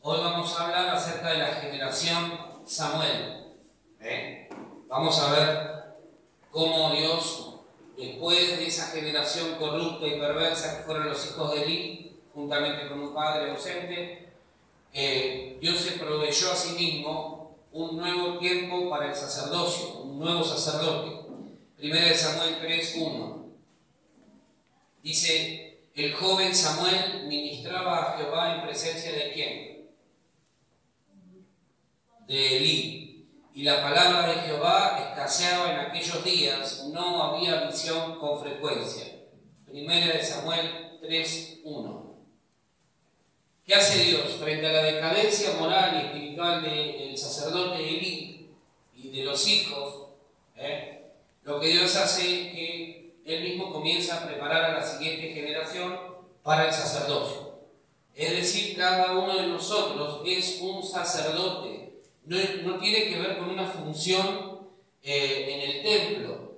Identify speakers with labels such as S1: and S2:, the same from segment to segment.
S1: Hoy vamos a hablar acerca de la generación Samuel. Vamos a ver cómo Dios, después de esa generación corrupta y perversa que fueron los hijos de Elí, juntamente con un padre ausente, Dios se proveyó a sí mismo un nuevo tiempo para el sacerdocio, un nuevo sacerdote. 1 Samuel 3:1 dice: el joven Samuel ministraba a Jehová en presencia de ¿quién? De Elí. Y la palabra de Jehová escaseaba en aquellos días, no había visión con frecuencia. 1 Samuel 3:1. ¿Qué hace Dios frente a la decadencia moral y espiritual del sacerdote Elí y de los hijos? Lo que Dios hace es que Él mismo comienza a preparar a la siguiente generación para el sacerdocio. Es decir, cada uno de nosotros es un sacerdote. No tiene que ver con una función en el templo.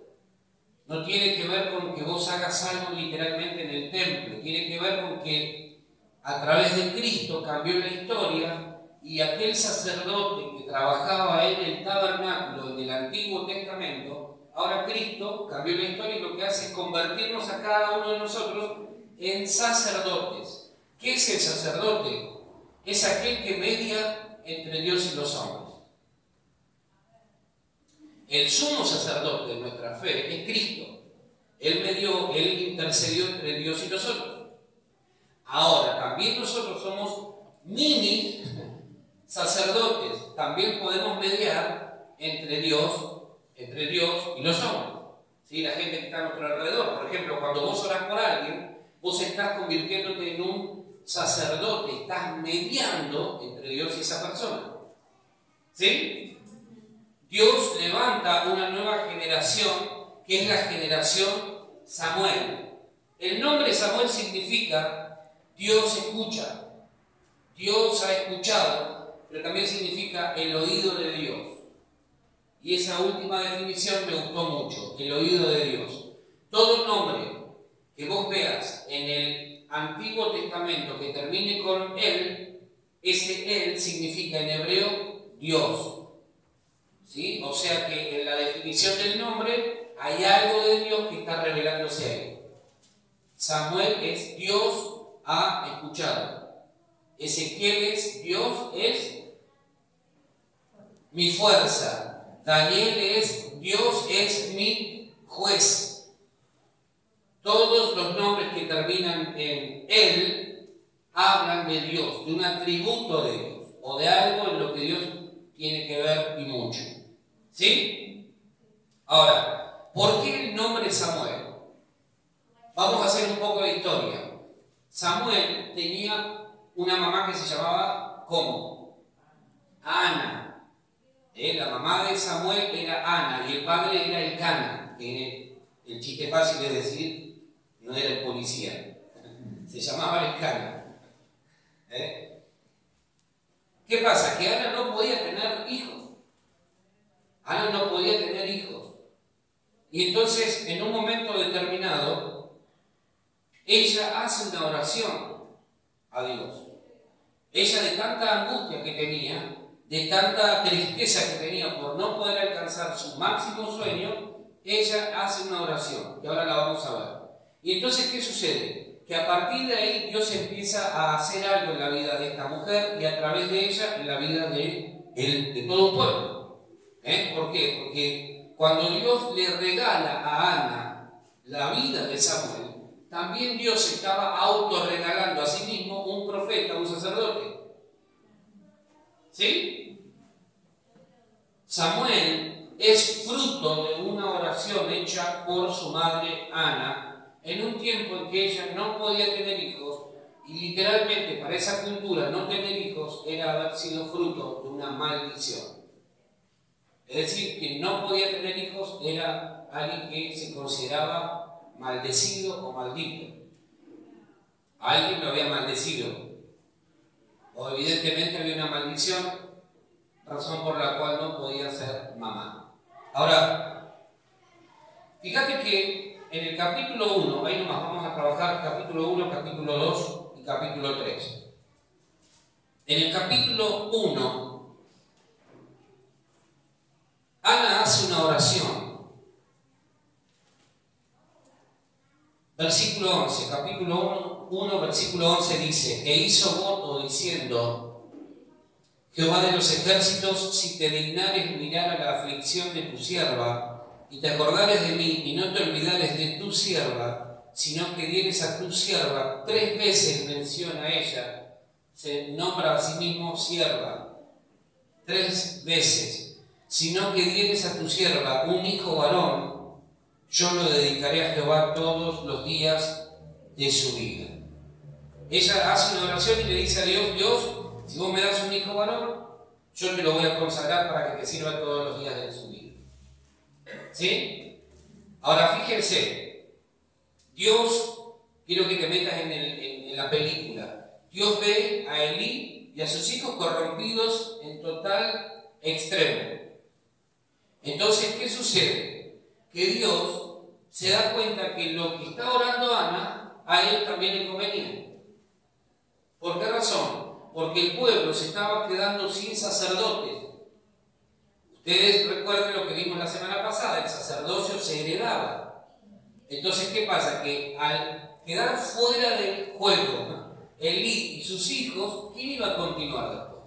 S1: No tiene que ver con que vos hagas algo literalmente en el templo. Tiene que ver con que a través de Cristo cambió la historia y aquel sacerdote que trabajaba en el tabernáculo del Antiguo Testamento, ahora Cristo cambió la historia y lo que hace es convertirnos a cada uno de nosotros en sacerdotes. ¿Qué es el sacerdote? Es aquel que media entre Dios y los hombres. El sumo sacerdote de nuestra fe es Cristo. Él intercedió entre Dios y nosotros. Ahora, también nosotros somos mini sacerdotes. También podemos mediar entre Dios y los hombres. ¿Sí? La gente que está a nuestro alrededor. Por ejemplo, cuando vos orás por alguien, vos estás convirtiéndote en un sacerdote, estás mediando entre Dios y esa persona. ¿Sí? Dios levanta una nueva generación que es la generación Samuel. El nombre Samuel significa Dios escucha. Dios ha escuchado, pero también significa el oído de Dios. Y esa última definición me gustó mucho, el oído de Dios. Todo nombre que vos veas en el Antiguo Testamento que termine con él, ese él significa en hebreo Dios. ¿Sí? O sea que en la definición del nombre hay algo de Dios que está revelándose ahí. Samuel es Dios ha escuchado. Ezequiel es Dios es mi fuerza. Daniel es Dios es mi juez. Todos los nombres que terminan en él hablan de Dios, de un atributo de Dios, o de algo en lo que Dios tiene que ver y mucho. ¿Sí? Ahora, ¿por qué el nombre Samuel? Vamos a hacer un poco de historia. Samuel tenía una mamá que se llamaba, ¿cómo? Ana. La mamá de Samuel era Ana y el padre era Elcana, que el chiste fácil es decir, no era el policía, se llamaba Elcana. ¿Qué pasa? Que Ana no podía tener hijos. Ana no podía tener hijos. Y entonces, en un momento determinado, ella hace una oración a Dios. Ella, de tanta angustia que tenía, de tanta tristeza que tenía por no poder alcanzar su máximo sueño, ella hace una oración, que ahora la vamos a ver. Y entonces, ¿qué sucede? Que a partir de ahí Dios empieza a hacer algo en la vida de esta mujer y a través de ella en la vida de todo un pueblo. ¿Por qué? Porque cuando Dios le regala a Ana la vida de Samuel, también Dios estaba autorregalando a sí mismo un profeta, un sacerdote. ¿Sí? Samuel es fruto de una oración hecha por su madre Ana en un tiempo en que ella no podía tener hijos y literalmente para esa cultura no tener hijos era haber sido fruto de una maldición. Es decir, que no podía tener hijos era alguien que se consideraba maldecido o maldito. Alguien lo había maldecido. O evidentemente había una maldición, razón por la cual no podía ser mamá. Ahora, fíjate que en el capítulo 1, ahí nomás vamos a trabajar capítulo 1, capítulo 2 y capítulo 3. En el capítulo 1, Ana hace una oración. Versículo 11, capítulo 1, versículo 11 dice: e hizo voto diciendo: Jehová de los ejércitos, si te dignares mirar a la aflicción de tu sierva, y te acordares de mí, y no te olvidares de tu sierva, sino que dieres a tu sierva, 3 veces menciona a ella, se nombra a sí mismo sierva, 3 veces, sino que dieres a tu sierva un hijo varón, yo lo dedicaré a Jehová todos los días de su vida. Ella hace una oración y le dice a Dios: Dios, si vos me das un hijo varón, yo te lo voy a consagrar para que te sirva todos los días de su vida. ¿Sí? Ahora fíjense, Dios, quiero que te metas en la película. Dios ve a Elí y a sus hijos corrompidos en total extremo. Entonces, ¿qué sucede? Que Dios se da cuenta que lo que está orando Ana, a él también le convenía. ¿Por qué razón? Porque el pueblo se estaba quedando sin sacerdotes. Ustedes recuerden lo que vimos la semana pasada, el sacerdocio se heredaba. Entonces, ¿qué pasa? Que al quedar fuera del juego, Elí y sus hijos, ¿quién iba a continuar después?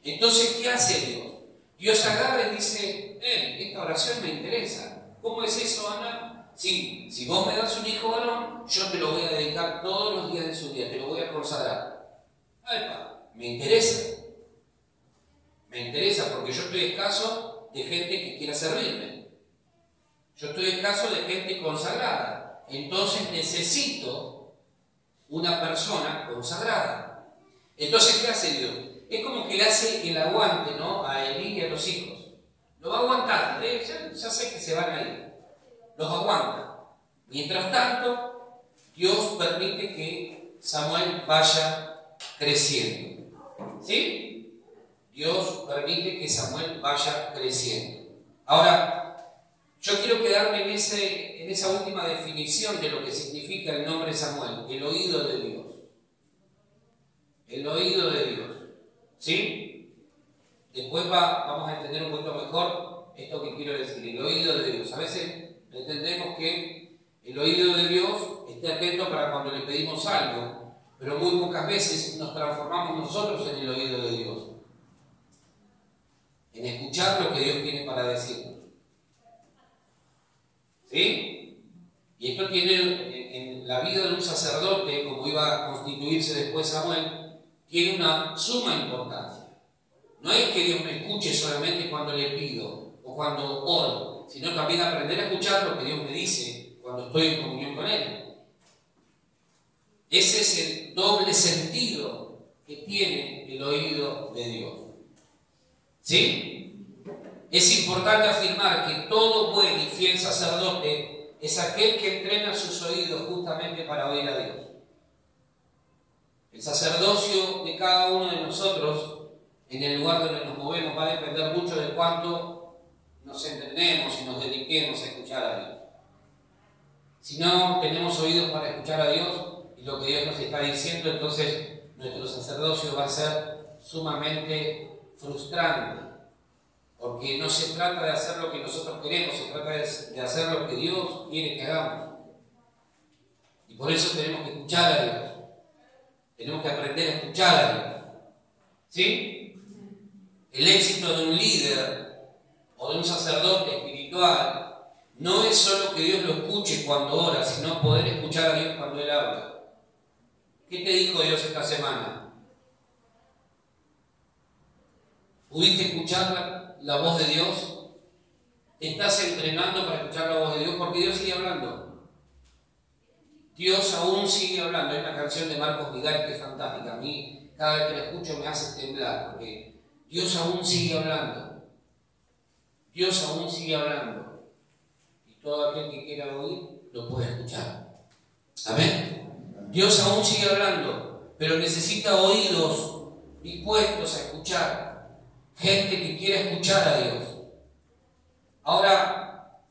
S1: Entonces, ¿qué hace Dios? Dios agarra y dice: esta oración me interesa. ¿Cómo es eso, Ana? Sí, si vos me das un hijo varón, yo te lo voy a dedicar todos los días de su vida, te lo voy a consagrar. ¡Epa! Me interesa. Me interesa porque yo estoy escaso de gente que quiera servirme. Yo estoy escaso de gente consagrada. Entonces necesito una persona consagrada. Entonces, ¿qué hace Dios? Es como que le hace el aguante, ¿no?, a Elí y a los hijos. Lo va aguantando, ya sé que se van a ir. Los aguanta. Mientras tanto, Dios permite que Samuel vaya creciendo. ¿Sí? Dios permite que Samuel vaya creciendo. Ahora, yo quiero quedarme en esa última definición de lo que significa el nombre Samuel, el oído de Dios. El oído de Dios. ¿Sí? Después vamos a entender un poquito mejor esto que quiero decir, el oído de Dios. A veces entendemos que el oído de Dios está atento para cuando le pedimos algo, pero muy pocas veces nos transformamos nosotros en el oído de Dios, en escuchar lo que Dios tiene para decirnos. ¿Sí? Y esto tiene en la vida de un sacerdote, como iba a constituirse después Samuel, tiene una suma importancia. No es que Dios me escuche solamente cuando le pido o cuando oro, sino también aprender a escuchar lo que Dios me dice cuando estoy en comunión con Él. Ese es el doble sentido que tiene el oído de Dios. ¿Sí? Es importante afirmar que todo buen y fiel sacerdote es aquel que entrena sus oídos justamente para oír a Dios. El sacerdocio de cada uno de nosotros, en el lugar donde nos movemos, va a depender mucho de cuánto nos entendemos y nos dediquemos a escuchar a Dios. Si no tenemos oídos para escuchar a Dios y lo que Dios nos está diciendo, entonces nuestro sacerdocio va a ser sumamente frustrante. Porque no se trata de hacer lo que nosotros queremos, se trata de hacer lo que Dios quiere que hagamos. Y por eso tenemos que escuchar a Dios. Tenemos que aprender a escuchar a Dios. ¿Sí? El éxito de un líder o de un sacerdote espiritual no es solo que Dios lo escuche cuando ora, sino poder escuchar a Dios cuando Él habla. ¿Qué te dijo Dios esta semana? ¿Pudiste escuchar la voz de Dios? ¿Te estás entrenando para escuchar la voz de Dios? Porque Dios sigue hablando. Dios aún sigue hablando. Hay una canción de Marcos Vidal que es fantástica. A mí, cada vez que la escucho, me hace temblar, porque Dios aún sigue hablando. Dios aún sigue hablando. Y todo aquel que quiera oír, lo puede escuchar. Amén. Dios aún sigue hablando, pero necesita oídos dispuestos a escuchar. Gente que quiera escuchar a Dios. Ahora,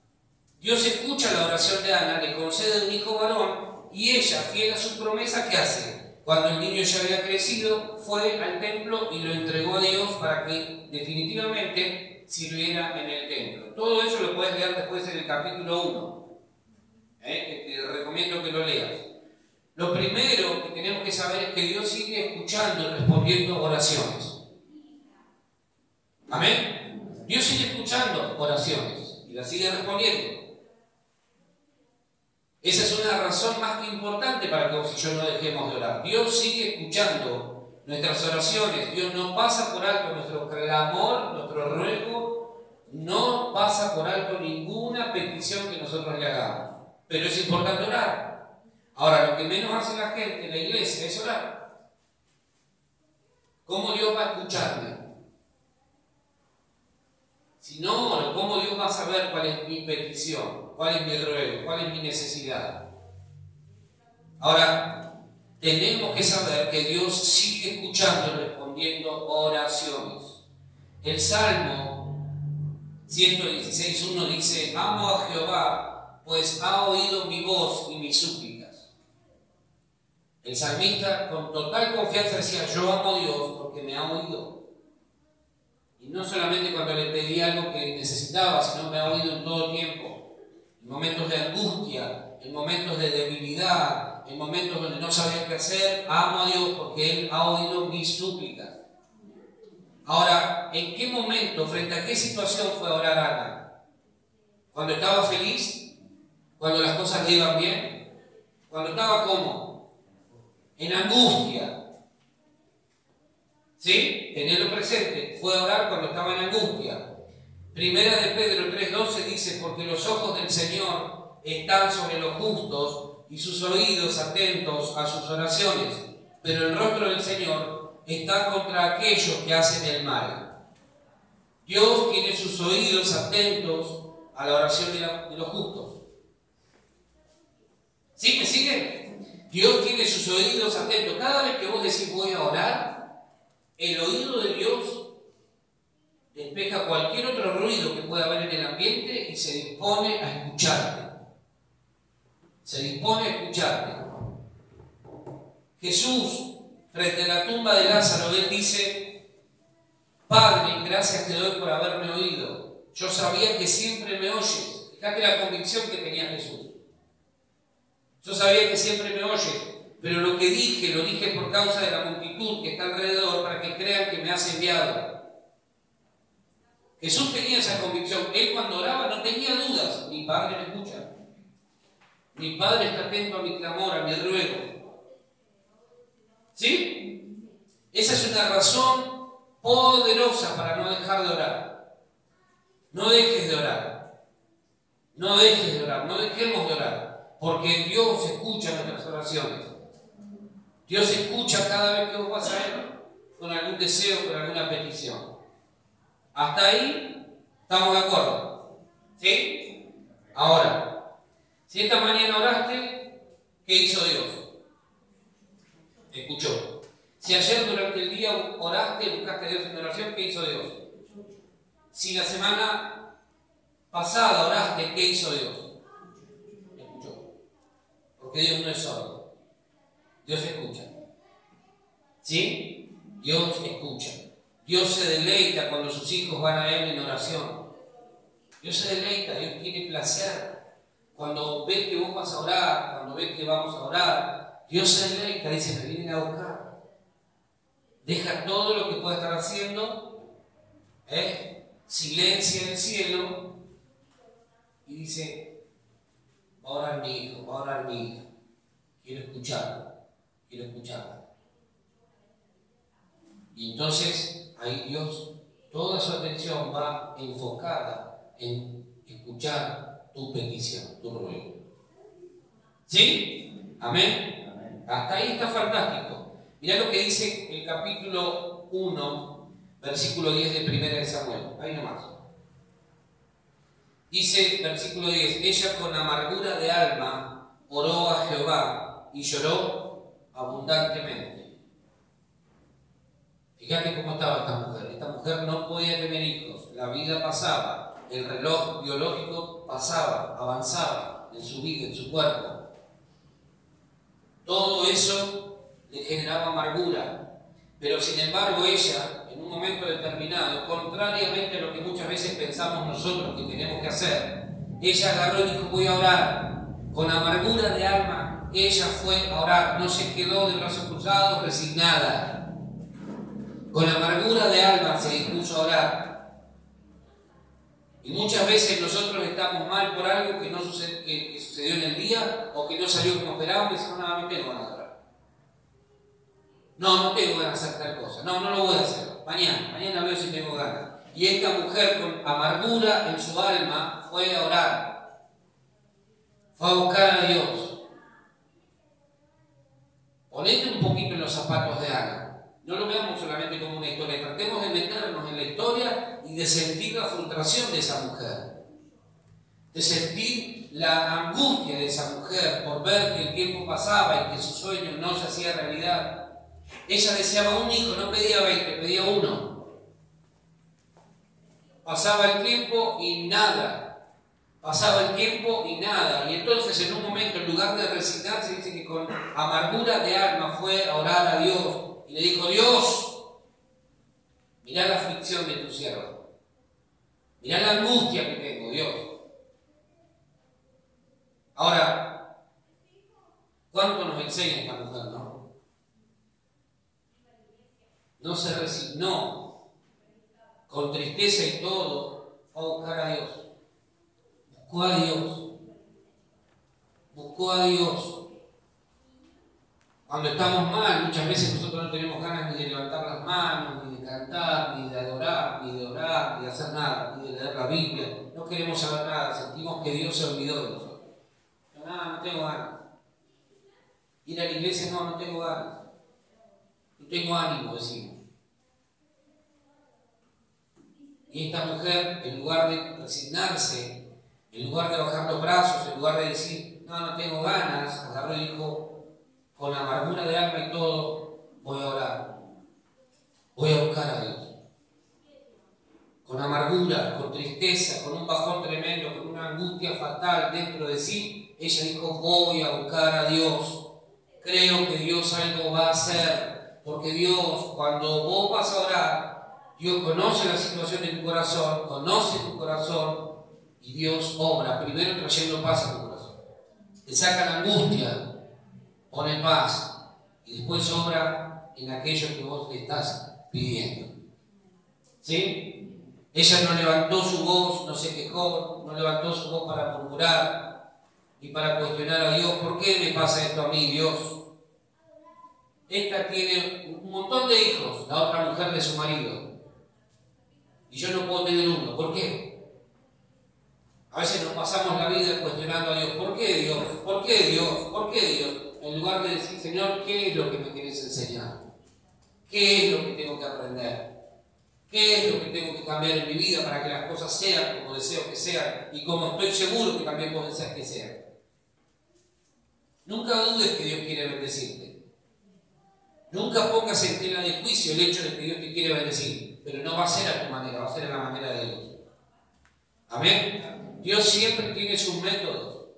S1: Dios escucha la oración de Ana, le concede un hijo varón, y ella, fiel a su promesa, ¿qué hace? Cuando el niño ya había crecido, fue al templo y lo entregó a Dios para que definitivamente sirviera en el templo. Todo eso lo puedes leer después en el capítulo 1, que te recomiendo que lo leas. Lo primero que tenemos que saber es que Dios sigue escuchando y respondiendo oraciones. Amén. Dios sigue escuchando oraciones y las sigue respondiendo. Esa es una razón más que importante para que vos y yo no dejemos de orar. Dios sigue escuchando nuestras oraciones. Dios no pasa por alto nuestro clamor, nuestro ruego. No pasa por alto ninguna petición que nosotros le hagamos. Pero es importante orar. Ahora, lo que menos hace la gente en la iglesia es orar. ¿Cómo Dios va a escucharme? Si no oro, ¿cómo Dios va a saber cuál es mi petición? ¿Cuál es mi ruego? ¿Cuál es mi necesidad? Ahora, tenemos que saber que Dios sigue escuchando y respondiendo oraciones. El Salmo 116.1 dice: amo a Jehová, pues ha oído mi voz y mis súplicas. El salmista con total confianza decía: yo amo a Dios porque me ha oído. Y no solamente cuando le pedí algo que necesitaba, sino me ha oído en todo tiempo. En momentos de angustia, en momentos de debilidad, en momentos donde no sabía qué hacer, amo a Dios porque Él ha oído mis súplicas. Ahora, ¿en qué momento, frente a qué situación fue a orar Ana? ¿Cuando estaba feliz? ¿Cuando las cosas le iban bien? ¿Cuando estaba cómo? En angustia. ¿Sí? Tenerlo presente. Fue a orar cuando estaba en angustia. Primera de Pedro 3:12 dice: porque los ojos del Señor están sobre los justos y sus oídos atentos a sus oraciones, pero el rostro del Señor está contra aquellos que hacen el mal. Dios tiene sus oídos atentos a la oración de los justos. ¿Sí? ¿Me siguen? Dios tiene sus oídos atentos. Cada vez que vos decís voy a orar, el oído de Dios despeja cualquier otro ruido que pueda haber en el ambiente y se dispone a escucharte. Se dispone a escucharte. Jesús, frente a la tumba de Lázaro, Él dice: Padre, gracias te doy por haberme oído. Yo sabía que siempre me oyes. Fíjate la convicción que tenía Jesús. Yo sabía que siempre me oyes. Pero lo que dije, lo dije por causa de la multitud que está alrededor, para que crean que me has enviado. Jesús tenía esa convicción. Él cuando oraba no tenía dudas. Mi Padre me escucha. Mi Padre está atento a mi clamor, a mi ruego. ¿Sí? Esa es una razón poderosa para no dejar de orar. No dejes de orar. No dejes de orar. No dejemos de orar. Porque Dios escucha nuestras oraciones. Dios escucha cada vez que vos vas a Él con algún deseo, con alguna petición. Hasta ahí estamos de acuerdo. ¿Sí? Ahora, si esta mañana oraste, ¿qué hizo Dios? Escuchó. Si ayer durante el día oraste, buscaste a Dios en oración, ¿qué hizo Dios? Si la semana pasada oraste, ¿qué hizo Dios? Escuchó. Porque Dios no es sordo. Dios escucha. ¿Sí? Dios escucha. Dios se deleita cuando sus hijos van a Él en oración. Dios se deleita, Dios tiene placer. Cuando ve que vos vas a orar, cuando ve que vamos a orar, Dios se deleita, dice: me vienen a buscar. Deja todo lo que pueda estar haciendo, silencia el cielo y dice: va a orar mi hijo, va a orar mi hija. Quiero escucharlo. Quiero escucharla. Y entonces ahí Dios, toda su atención va enfocada en escuchar tu petición, tu ruego. ¿Sí? ¿Amén? Amén. Hasta ahí está fantástico. Mirá lo que dice el capítulo 1, versículo 10 de 1 de Samuel. Ahí nomás. Dice, versículo 10: ella con amargura de alma oró a Jehová y lloró abundantemente. Fíjate cómo estaba esta mujer. Esta mujer no podía tener hijos. La vida pasaba. El reloj biológico pasaba, avanzaba en su vida, en su cuerpo. Todo eso le generaba amargura. Pero sin embargo ella, en un momento determinado, contrariamente a lo que muchas veces pensamos nosotros que tenemos que hacer, ella agarró y dijo: voy a orar. Con amargura de alma, ella fue a orar, no se quedó de brazos cruzados, resignada. Con amargura de alma se dispuso a orar. Y muchas veces nosotros estamos mal por algo que no que sucedió en el día o que no salió como esperábamos y decimos: no, no tengo ganas de orar. No tengo ganas de hacer tal cosa. No lo voy a hacer. Mañana veo si tengo ganas. Y esta mujer con amargura en su alma fue a orar. Fue a buscar a Dios. Ponete un poquito en los zapatos de Ana. No lo veamos solamente como una historia. Tratemos de meternos en la historia y de sentir la frustración de esa mujer. De sentir la angustia de esa mujer por ver que el tiempo pasaba y que su sueño no se hacía realidad. Ella deseaba un hijo, no pedía 20, pedía uno. Pasaba el tiempo y nada. Pasaba el tiempo y nada. Y entonces en un momento, en lugar de resignarse, dice que con amargura de alma fue a orar a Dios. Y le dijo: Dios, mirá la aflicción de tu siervo. Mirá la angustia que tengo, Dios. Ahora, ¿cuánto nos enseña esta mujer, no? No se resignó. Con tristeza y todo, fue a buscar a Dios. Buscó a Dios. Buscó a Dios. Cuando estamos mal, muchas veces nosotros no tenemos ganas ni de levantar las manos, ni de cantar, ni de adorar, ni de orar, ni de hacer nada, ni de leer la Biblia. No queremos saber nada, sentimos que Dios se olvidó de nosotros. No tengo ganas. Ir a la iglesia, no tengo ganas. No tengo ánimo, decimos. Y esta mujer, en lugar de resignarse, en lugar de bajar los brazos, en lugar de decir: no tengo ganas, agarró y dijo, con amargura de alma y todo, voy a orar. Voy a buscar a Dios. Con amargura, con tristeza, con un bajón tremendo, con una angustia fatal dentro de sí, ella dijo: voy a buscar a Dios. Creo que Dios algo va a hacer, porque Dios, cuando vos vas a orar, Dios conoce la situación de tu corazón, conoce tu corazón, y Dios obra, primero trayendo paz a tu corazón. Te saca la angustia, pone paz, y después obra en aquello que vos te estás pidiendo. ¿Sí? Ella no levantó su voz, no se quejó, no levantó su voz para murmurar, ni para cuestionar a Dios: ¿por qué me pasa esto a mí, Dios? Esta tiene un montón de hijos, la otra mujer de su marido, y yo no puedo tener uno. ¿Por qué? A veces nos pasamos la vida cuestionando a Dios: ¿por qué Dios? ¿Por qué Dios? ¿Por qué Dios? En lugar de decir: Señor, ¿qué es lo que me quieres enseñar? ¿Qué es lo que tengo que aprender? ¿Qué es lo que tengo que cambiar en mi vida para que las cosas sean como deseo que sean y como estoy seguro que también vos deseas que sean? Nunca dudes que Dios quiere bendecirte. Nunca pongas en tela de juicio el hecho de que Dios te quiere bendecir, pero no va a ser a tu manera, va a ser a la manera de Dios. Amén. Dios siempre tiene sus métodos,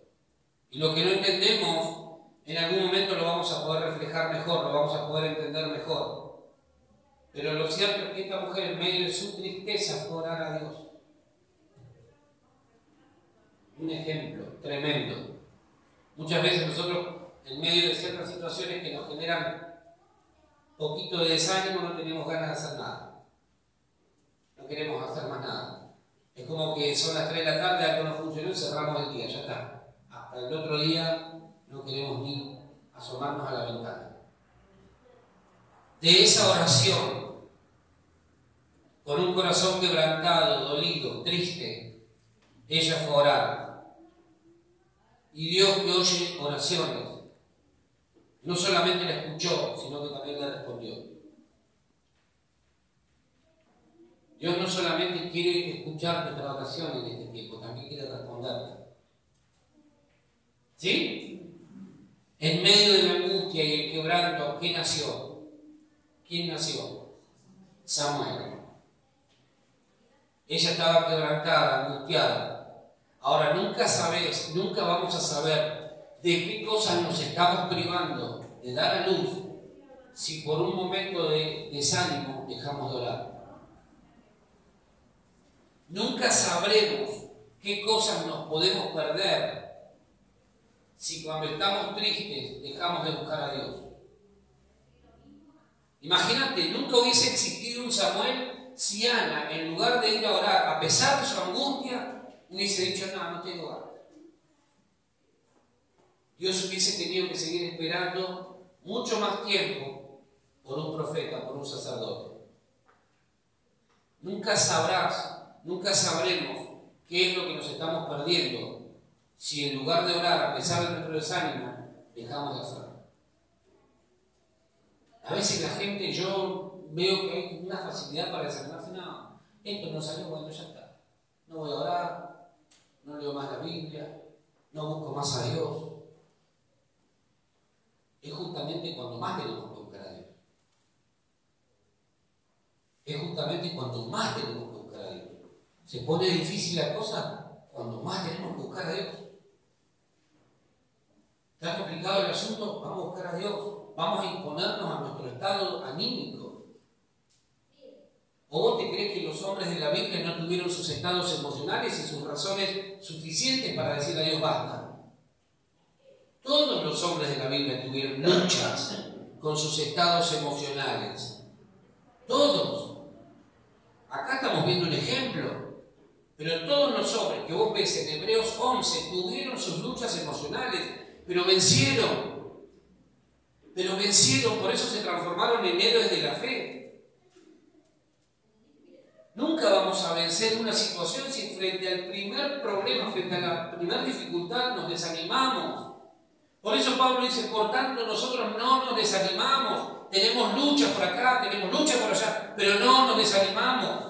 S1: y lo que no entendemos, en algún momento lo vamos a poder reflejar mejor, lo vamos a poder entender mejor. Pero lo cierto es que esta mujer, en medio de su tristeza, fue a orar a Dios. Un ejemplo tremendo. Muchas veces nosotros, en medio de ciertas situaciones que nos generan poquito de desánimo, no tenemos ganas de hacer nada. No queremos hacer más nada. Es como que son las 3 de la tarde, algo no funcionó y cerramos el día, ya está. Hasta el otro día no queremos ni asomarnos a la ventana. De esa oración, con un corazón quebrantado, dolido, triste, ella fue a orar. Y Dios, que oye oraciones, no solamente la escuchó, sino que también la respondió. Dios no solamente quiere escuchar nuestra oración en este tiempo, también quiere responderla. ¿Sí? En medio de la angustia y el quebranto, ¿qué nació? ¿Quién nació? Samuel. Ella estaba quebrantada, angustiada. Ahora, nunca vamos a saber de qué cosas nos estamos privando de dar a luz si por un momento de desánimo dejamos de orar. Nunca sabremos qué cosas nos podemos perder si cuando estamos tristes dejamos de buscar a Dios. Imagínate, nunca hubiese existido un Samuel si Ana, en lugar de ir a orar, a pesar de su angustia, hubiese dicho, no tengo ganas. Dios hubiese tenido que seguir esperando mucho más tiempo por un profeta, por un sacerdote. Nunca sabremos qué es lo que nos estamos perdiendo si en lugar de orar, a pesar de nuestro desánimo, dejamos de hacerlo. A veces la gente, yo veo que hay una facilidad para desanimarse. No, esto no salió, bueno, ya está. No voy a orar, no leo más la Biblia, no busco más a Dios. Es justamente cuando más tenemos que buscar a Dios. Es justamente cuando más tenemos que buscar a Dios. Se pone difícil la cosa cuando más tenemos que buscar a Dios. ¿Está complicado el asunto? Vamos a buscar a Dios. Vamos a imponernos a nuestro estado anímico. ¿O vos te crees que los hombres de la Biblia no tuvieron sus estados emocionales y sus razones suficientes para decir a Dios basta? Todos los hombres de la Biblia tuvieron luchas con sus estados emocionales. Todos. Acá estamos viendo un ejemplo. Pero todos los hombres que vos ves en Hebreos 11 tuvieron sus luchas emocionales, pero vencieron. Por eso se transformaron en héroes de la fe. Nunca vamos a vencer una situación si frente al primer problema, frente a la primera dificultad, nos desanimamos. Por eso Pablo dice, por tanto nosotros no nos desanimamos. Tenemos luchas por acá, tenemos luchas por allá, pero no nos desanimamos.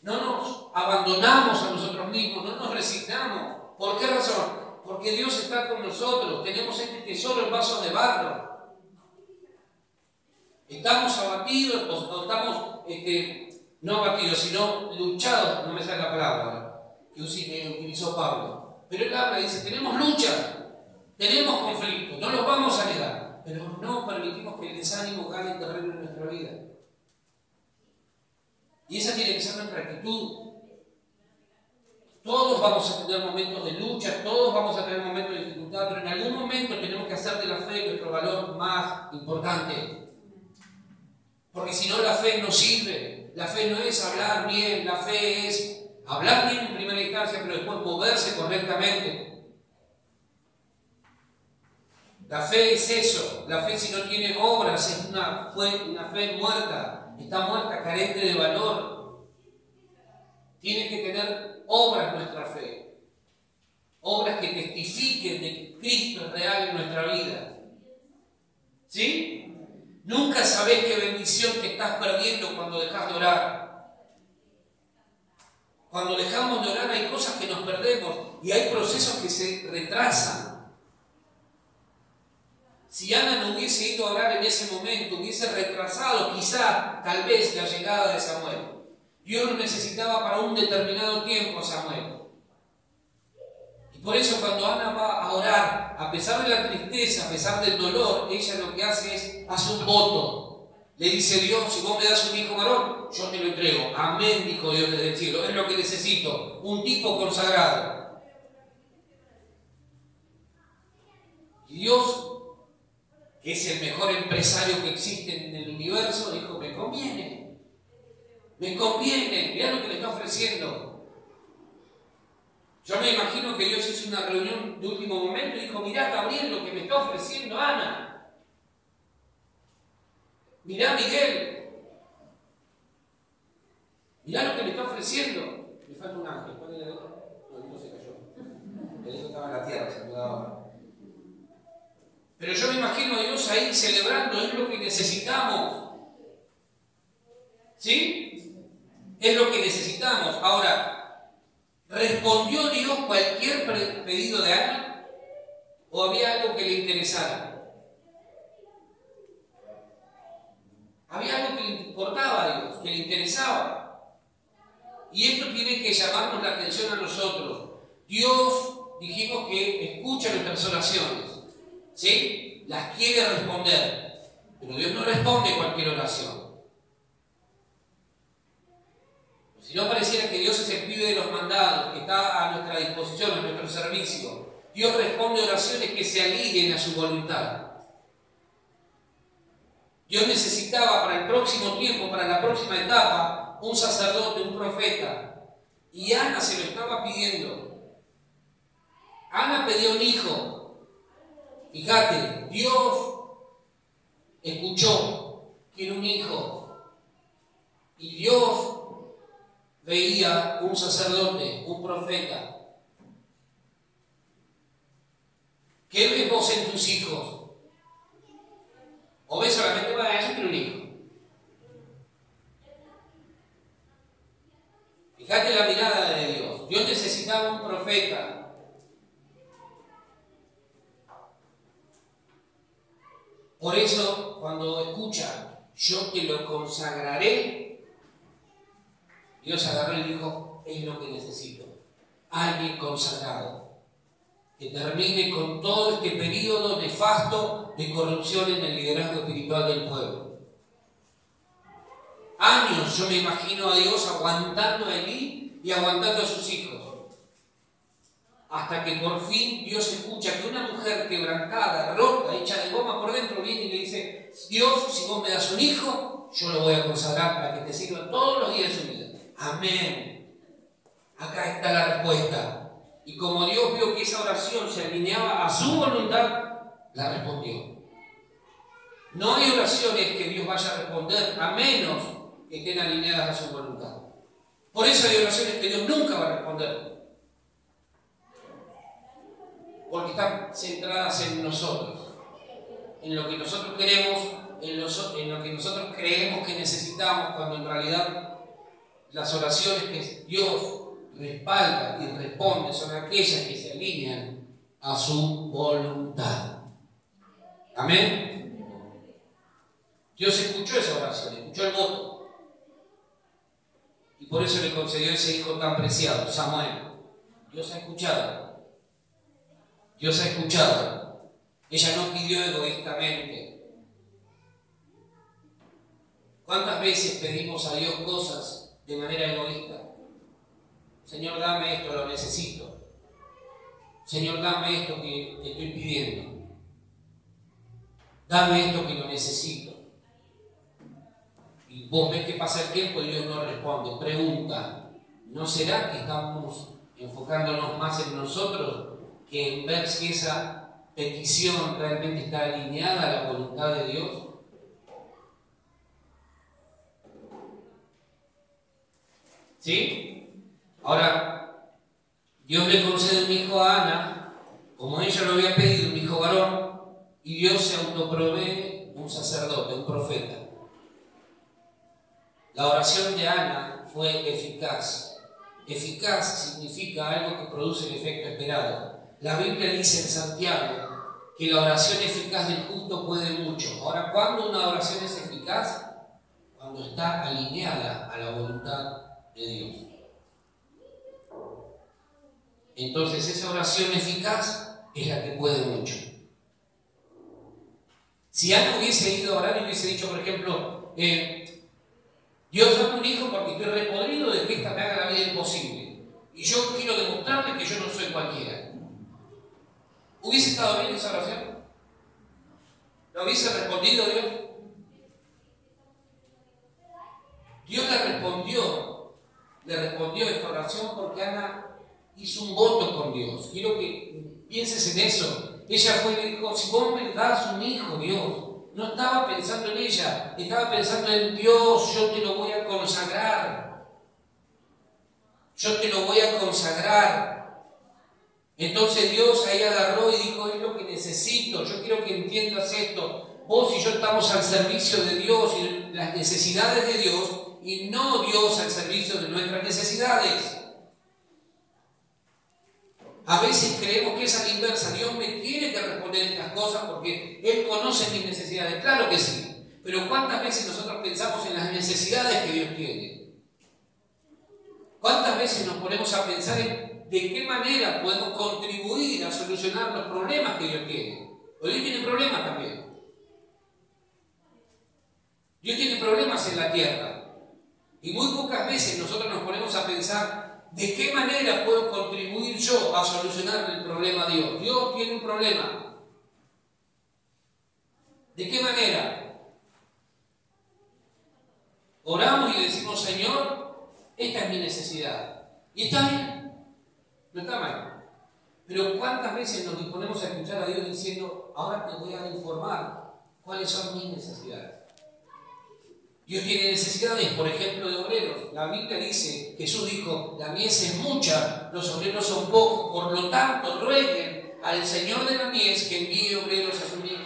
S1: No nos abandonamos a nosotros mismos, no nos resignamos. ¿Por qué razón? Porque Dios está con nosotros, tenemos este tesoro en vasos de barro. Estamos abatidos, o estamos, no abatidos, sino luchados, no me sale la palabra que utilizó Pablo. Pero él habla y dice, tenemos lucha, tenemos conflictos, no los vamos a negar, pero no permitimos que el desánimo gane terreno en nuestra vida. Y esa tiene que ser nuestra actitud. Todos vamos a tener momentos de lucha, todos vamos a tener momentos de dificultad, pero en algún momento tenemos que hacer de la fe nuestro valor más importante. Porque si no, la fe no sirve. La fe no es hablar bien, la fe es hablar bien en primera instancia, pero después moverse correctamente. La fe es eso. La fe, si no tiene obras, es una fe muerta. Está muerta, carente de valor. Tiene que tener obras nuestra fe. Obras que testifiquen de que Cristo es real en nuestra vida. ¿Sí? Nunca sabés qué bendición te estás perdiendo cuando dejas de orar. Cuando dejamos de orar hay cosas que nos perdemos y hay procesos que se retrasan. Si Ana no hubiese ido a orar en ese momento, hubiese retrasado quizá, tal vez, la llegada de Samuel. Dios lo necesitaba para un determinado tiempo a Samuel. Y por eso cuando Ana va a orar, a pesar de la tristeza, a pesar del dolor, ella lo que hace un voto. Le dice Dios, si vos me das un hijo varón, yo te lo entrego. Amén, dijo Dios desde el cielo. Es lo que necesito, un tipo consagrado. Y Dios, que es el mejor empresario que existe en el universo, dijo, me conviene, mirá lo que le está ofreciendo. Yo me imagino que Dios hizo una reunión de último momento y dijo, mirá Gabriel lo que me está ofreciendo Ana, mirá Miguel, mirá lo que me está ofreciendo. Me falta un ángel, ¿cuál era el otro? No se cayó, el otro estaba en la tierra, se mudaba. Pero yo me imagino a Dios ahí celebrando, es lo que necesitamos. ¿Sí? Es lo que necesitamos. Ahora, ¿respondió Dios cualquier pedido de Ana? ¿O había algo que le interesara? Había algo que le importaba a Dios, que le interesaba. Y esto tiene que llamarnos la atención a nosotros. Dios, dijimos que escucha nuestras oraciones. ¿Sí? Las quiere responder. Pero Dios no responde cualquier oración. Si no pareciera que Dios es el pibe de los mandados, que está a nuestra disposición, a nuestro servicio. Dios responde oraciones que se alineen a su voluntad. Dios necesitaba para el próximo tiempo, para la próxima etapa, un sacerdote, un profeta. Y Ana se lo estaba pidiendo. Ana pedía un hijo. Fíjate, Dios escuchó, quiere un hijo. Y Dios veía un sacerdote, un profeta. ¿Qué ves vos en tus hijos? ¿O ves solamente para eso quiero un hijo? Fíjate la mirada de Dios. Dios necesitaba un profeta. Por eso, cuando escucha, yo te lo consagraré, Dios agarró y dijo, es lo que necesito. Alguien consagrado. Que termine con todo este periodo nefasto de corrupción en el liderazgo espiritual del pueblo. Años yo me imagino a Dios aguantando a Elí y aguantando a sus hijos. Hasta que por fin Dios escucha que una mujer quebrantada, rota, hecha de goma por dentro, viene y le dice, Dios, si vos me das un hijo, yo lo voy a consagrar para que te sirva todos los días de su vida. Amén. Acá está la respuesta. Y como Dios vio que esa oración se alineaba a su voluntad, la respondió. No hay oraciones que Dios vaya a responder a menos que estén alineadas a su voluntad. Por eso hay oraciones que Dios nunca va a responder. Porque están centradas en nosotros, en lo que nosotros queremos, en lo que nosotros creemos que necesitamos, cuando en realidad las oraciones que Dios respalda y responde son aquellas que se alinean a su voluntad. Amén. Dios escuchó esa oración, escuchó el voto. Y por eso le concedió ese hijo tan preciado, Samuel. Dios ha escuchado. Dios ha escuchado. Ella no pidió egoístamente. ¿Cuántas veces pedimos a Dios cosas de manera egoísta? Señor, dame esto, lo necesito. Señor, dame esto que te estoy pidiendo. Dame esto que lo necesito. Y vos ves que pasa el tiempo y Dios no responde. Pregunta, ¿no será que estamos enfocándonos más en nosotros que en ver si esa petición realmente está alineada a la voluntad de Dios? ¿Sí? Ahora, Dios le concede un hijo a Ana, como ella lo había pedido, un hijo varón, y Dios se autoprovee un sacerdote, un profeta. La oración de Ana fue eficaz. Eficaz significa algo que produce el efecto esperado. La Biblia dice en Santiago que la oración eficaz del justo puede mucho. Ahora, ¿cuándo una oración es eficaz? Cuando está alineada a la voluntad de Dios. Entonces esa oración eficaz es la que puede mucho. Si Ana hubiese ido a orar y hubiese dicho, por ejemplo, Dios, dame un hijo porque estoy repodrido de que esta me haga la vida imposible. Y yo quiero demostrarle que yo no soy cualquiera. ¿Hubiese estado bien esa oración? ¿Lo hubiese respondido Dios? Dios le respondió esta oración porque Ana hizo un voto con Dios. Quiero que pienses en eso. Ella fue y le dijo, si vos me das un hijo, Dios. No estaba pensando en ella, estaba pensando en Dios, yo te lo voy a consagrar. Yo te lo voy a consagrar. Entonces Dios ahí agarró y dijo, es lo que necesito, yo quiero que entiendas esto. Vos y yo estamos al servicio de Dios y las necesidades de Dios, y no Dios al servicio de nuestras necesidades. A veces creemos que es a la inversa. Dios me tiene que responder estas cosas porque Él conoce mis necesidades. Claro que sí. Pero ¿cuántas veces nosotros pensamos en las necesidades que Dios tiene? ¿Cuántas veces nos ponemos a pensar en de qué manera podemos contribuir a solucionar los problemas que Dios tiene? Porque Dios tiene problemas también. Dios tiene problemas en la tierra. Y muy pocas veces nosotros nos ponemos a pensar de qué manera puedo contribuir yo a solucionar el problema a Dios. Dios tiene un problema. ¿De qué manera? Oramos y decimos, Señor, esta es mi necesidad. Y está bien, no está mal. Pero ¿cuántas veces nos disponemos a escuchar a Dios diciendo, ahora te voy a informar cuáles son mis necesidades? Dios tiene necesidades, por ejemplo, de obreros. La Biblia dice, Jesús dijo, la mies es mucha, los obreros son pocos, por lo tanto, rueguen al Señor de la mies que envíe obreros a su mies.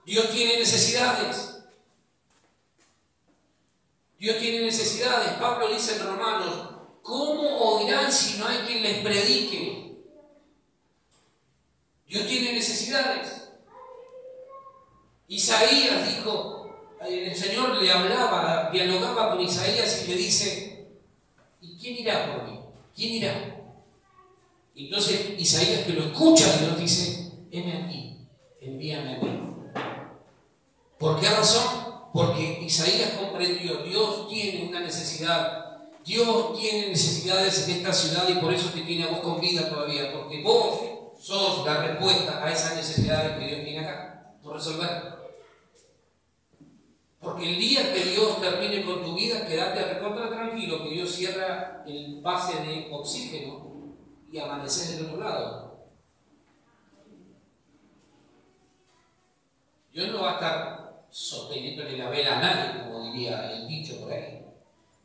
S1: Dios tiene necesidades. Dios tiene necesidades. Pablo dice en Romanos, ¿cómo oirán si no hay quien les predique? Dios tiene necesidades. Isaías dijo, el Señor le hablaba, dialogaba con Isaías y le dice, ¿y quién irá por mí? ¿Quién irá? Y entonces Isaías, que lo escucha, Dios dice, heme aquí, envíame a mí. ¿Por qué razón? Porque Isaías comprendió, Dios tiene una necesidad, Dios tiene necesidades en esta ciudad y por eso te tiene a vos con vida todavía, porque vos sos la respuesta a esas necesidades que Dios tiene acá, por resolver. Porque el día que Dios termine con tu vida, quédate recontra tranquilo, que Dios cierra el pase de oxígeno y amaneces del otro lado. Dios no va a estar sosteniéndole la vela a nadie, como diría el dicho por ahí.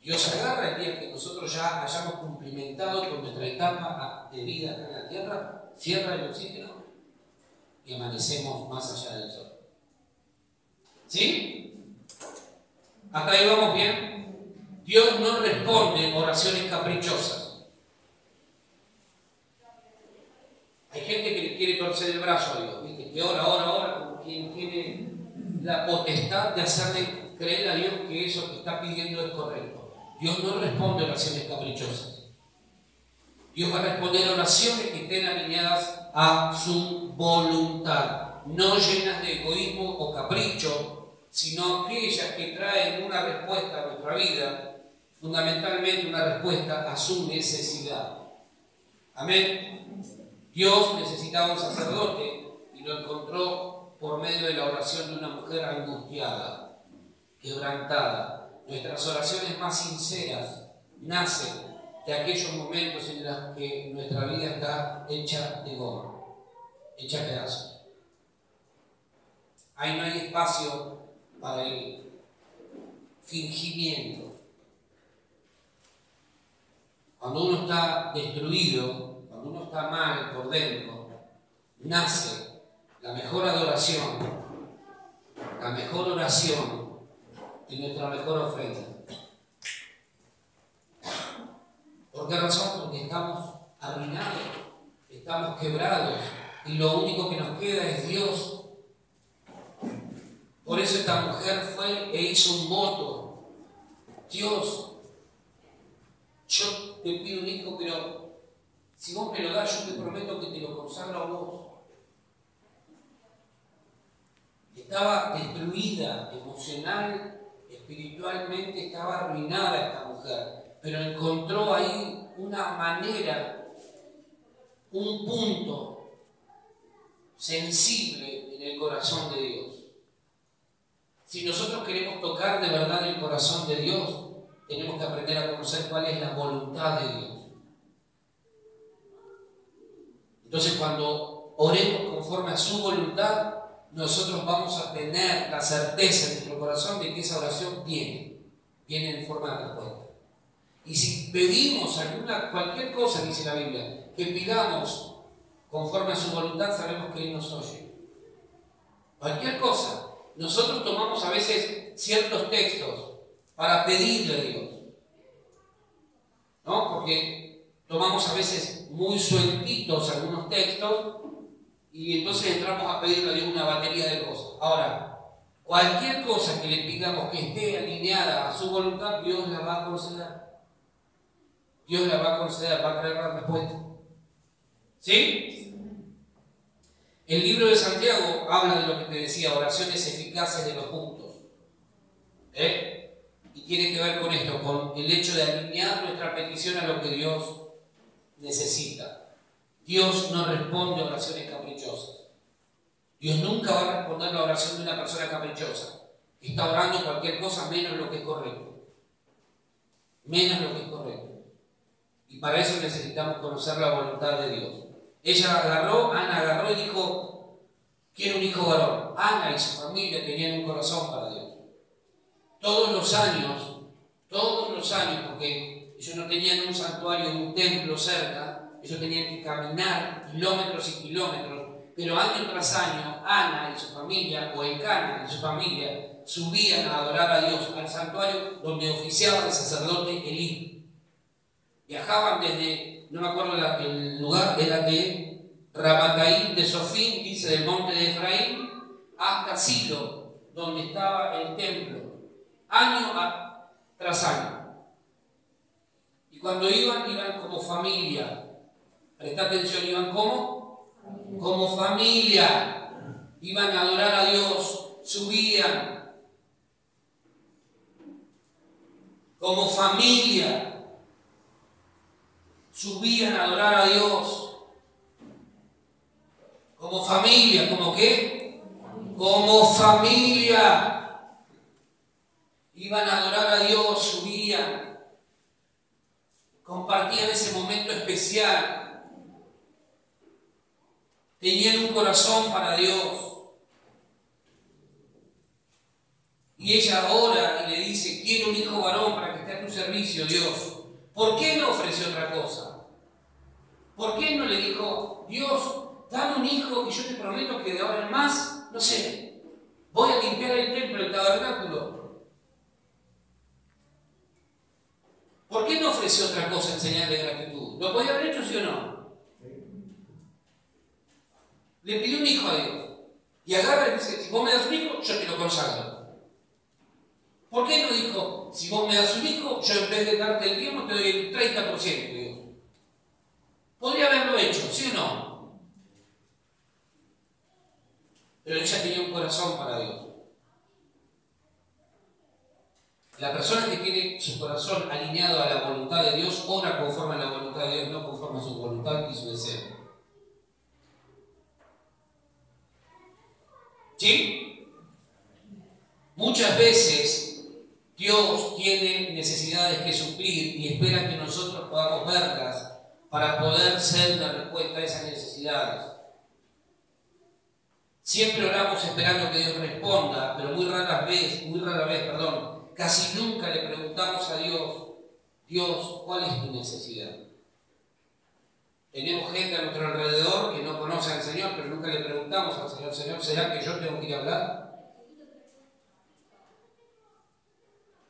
S1: Dios agarra el día que nosotros ya hayamos cumplimentado con nuestra etapa de vida acá en la tierra, cierra el oxígeno y amanecemos más allá del sol. ¿Sí? ¿Hasta ahí vamos bien? Dios no responde oraciones caprichosas. Hay gente que le quiere torcer el brazo a Dios, ¿viste? Que ora, como quien tiene la potestad de hacerle creer a Dios que eso que está pidiendo es correcto. Dios no responde oraciones caprichosas. Dios va a responder oraciones que estén alineadas a su voluntad, no llenas de egoísmo o capricho, sino aquellas que traen una respuesta a nuestra vida, fundamentalmente una respuesta a su necesidad. Amén. Dios necesitaba un sacerdote y lo encontró por medio de la oración de una mujer angustiada, quebrantada. Nuestras oraciones más sinceras nacen de aquellos momentos en los que nuestra vida está hecha de goma, hecha a pedazos. Ahí no hay espacio para el fingimiento. Cuando uno está destruido, cuando uno está mal por dentro, nace la mejor adoración, la mejor oración y nuestra mejor ofrenda. ¿Por qué razón? Porque estamos arruinados, estamos quebrados y lo único que nos queda es Dios. Por eso esta mujer fue e hizo un voto. Dios, yo te pido un hijo, pero si vos me lo das, yo te prometo que te lo consagro a vos. Estaba destruida emocional, espiritualmente, estaba arruinada esta mujer, pero encontró ahí una manera, un punto sensible en el corazón de Dios. Si nosotros queremos tocar de verdad el corazón de Dios, tenemos que aprender a conocer cuál es la voluntad de Dios. Entonces, cuando oremos conforme a su voluntad, nosotros vamos a tener la certeza en nuestro corazón de que esa oración viene en forma de respuesta. Y si pedimos cualquier cosa, dice la Biblia, que pidamos conforme a su voluntad, sabemos que Él nos oye. Cualquier cosa. Nosotros tomamos a veces ciertos textos para pedirle a Dios, ¿no? Porque tomamos a veces muy sueltitos algunos textos y entonces entramos a pedirle a Dios una batería de cosas. Ahora, cualquier cosa que le pidamos que esté alineada a su voluntad, Dios la va a conceder. Dios la va a conceder, va a traer la respuesta. ¿Sí? El libro de Santiago habla de lo que te decía, oraciones eficaces de los justos. Y tiene que ver con esto, con el hecho de alinear nuestra petición a lo que Dios necesita. Dios no responde a oraciones caprichosas. Dios nunca va a responder la oración de una persona caprichosa, que está orando cualquier cosa menos lo que es correcto. Menos lo que es correcto. Y para eso necesitamos conocer la voluntad de Dios. Ana agarró y dijo, quiero un hijo varón. Ana y su familia tenían un corazón para Dios. Todos los años, porque ellos no tenían un santuario, un templo cerca, ellos tenían que caminar kilómetros y kilómetros, pero año tras año, Ana y su familia, o Elcana y su familia, subían a adorar a Dios al santuario donde oficiaba el sacerdote Elí. Viajaban desde, no me acuerdo el lugar, era de Ramataim de Sofín, dice del monte de Efraín, hasta Silo, donde estaba el templo, año tras año. Y cuando iban como familia. Presta atención, iban como familia. Iban a adorar a Dios, subían. Como familia. Subían a adorar a Dios. Como familia, ¿cómo qué? Como familia. Iban a adorar a Dios, subían. Compartían ese momento especial. Tenían un corazón para Dios. Y ella ora y le dice, quiero un hijo varón para que esté a tu servicio, Dios. ¿Por qué no ofreció otra cosa? ¿Por qué no le dijo, Dios, dame un hijo que yo te prometo que de ahora en más, no sé, voy a limpiar el templo, el tabernáculo? ¿Por qué no ofreció otra cosa en señal de gratitud? ¿Lo podía haber hecho, sí o no? Le pidió un hijo a Dios. Y agarra y dice, si vos me das un hijo, yo te lo consagro. ¿Por qué no dijo, si vos me das un hijo, yo en vez de darte el diezmo te doy el 30%, Dios? Podría haberlo hecho, ¿sí o no? Pero ella tenía un corazón para Dios. La persona que tiene su corazón alineado a la voluntad de Dios, ora conforme a la voluntad de Dios, no conforme a su voluntad y su deseo. ¿Sí? Muchas veces Dios tiene necesidades que suplir y espera que nosotros podamos verlas para poder ser la respuesta a esas necesidades. Siempre oramos esperando que Dios responda, pero muy rara vez, casi nunca le preguntamos a Dios, Dios, ¿cuál es tu necesidad? Tenemos gente a nuestro alrededor que no conoce al Señor, pero nunca le preguntamos al Señor, Señor, ¿será que yo tengo que ir a hablar?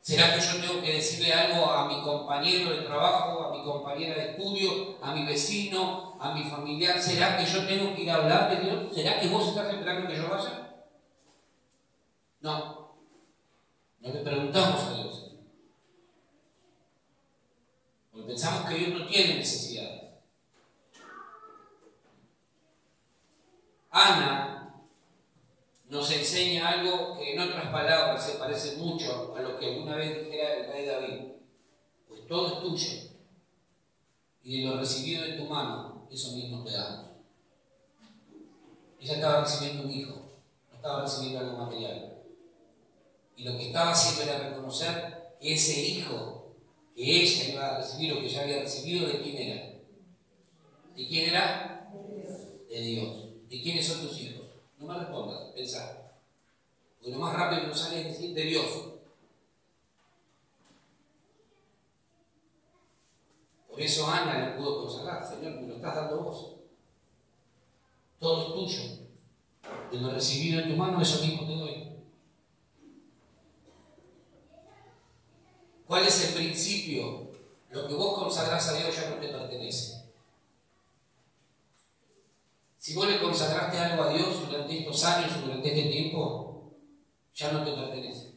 S1: ¿Será que yo tengo que decirle algo a mi compañero de trabajo, a mi compañera de estudio, a mi vecino, a mi familiar? ¿Será que yo tengo que ir a hablar de Dios? ¿Será que vos estás esperando que yo vaya? No. No le preguntamos a Dios. Porque pensamos que Dios no tiene necesidades. Ana nos enseña algo que en otras palabras se parece mucho a lo que alguna vez dijera el rey David. Pues todo es tuyo. Y de lo recibido de tu mano, eso mismo te damos. Ella estaba recibiendo un hijo, no estaba recibiendo algo material. Y lo que estaba haciendo era reconocer que ese hijo que ella iba a recibir o que ya había recibido, ¿de quién era? ¿De quién era? De Dios. ¿De quiénes son tus hijos? No me respondas, pensá. Porque lo más rápido que nos sale es decir de Dios. Por eso Ana le pudo consagrar, Señor, me lo estás dando vos. Todo es tuyo. De lo recibido en tu mano, eso mismo te doy. ¿Cuál es el principio? Lo que vos consagrás a Dios ya no te pertenece. Si vos le consagraste algo a Dios durante estos años o durante este tiempo, ya no te pertenece.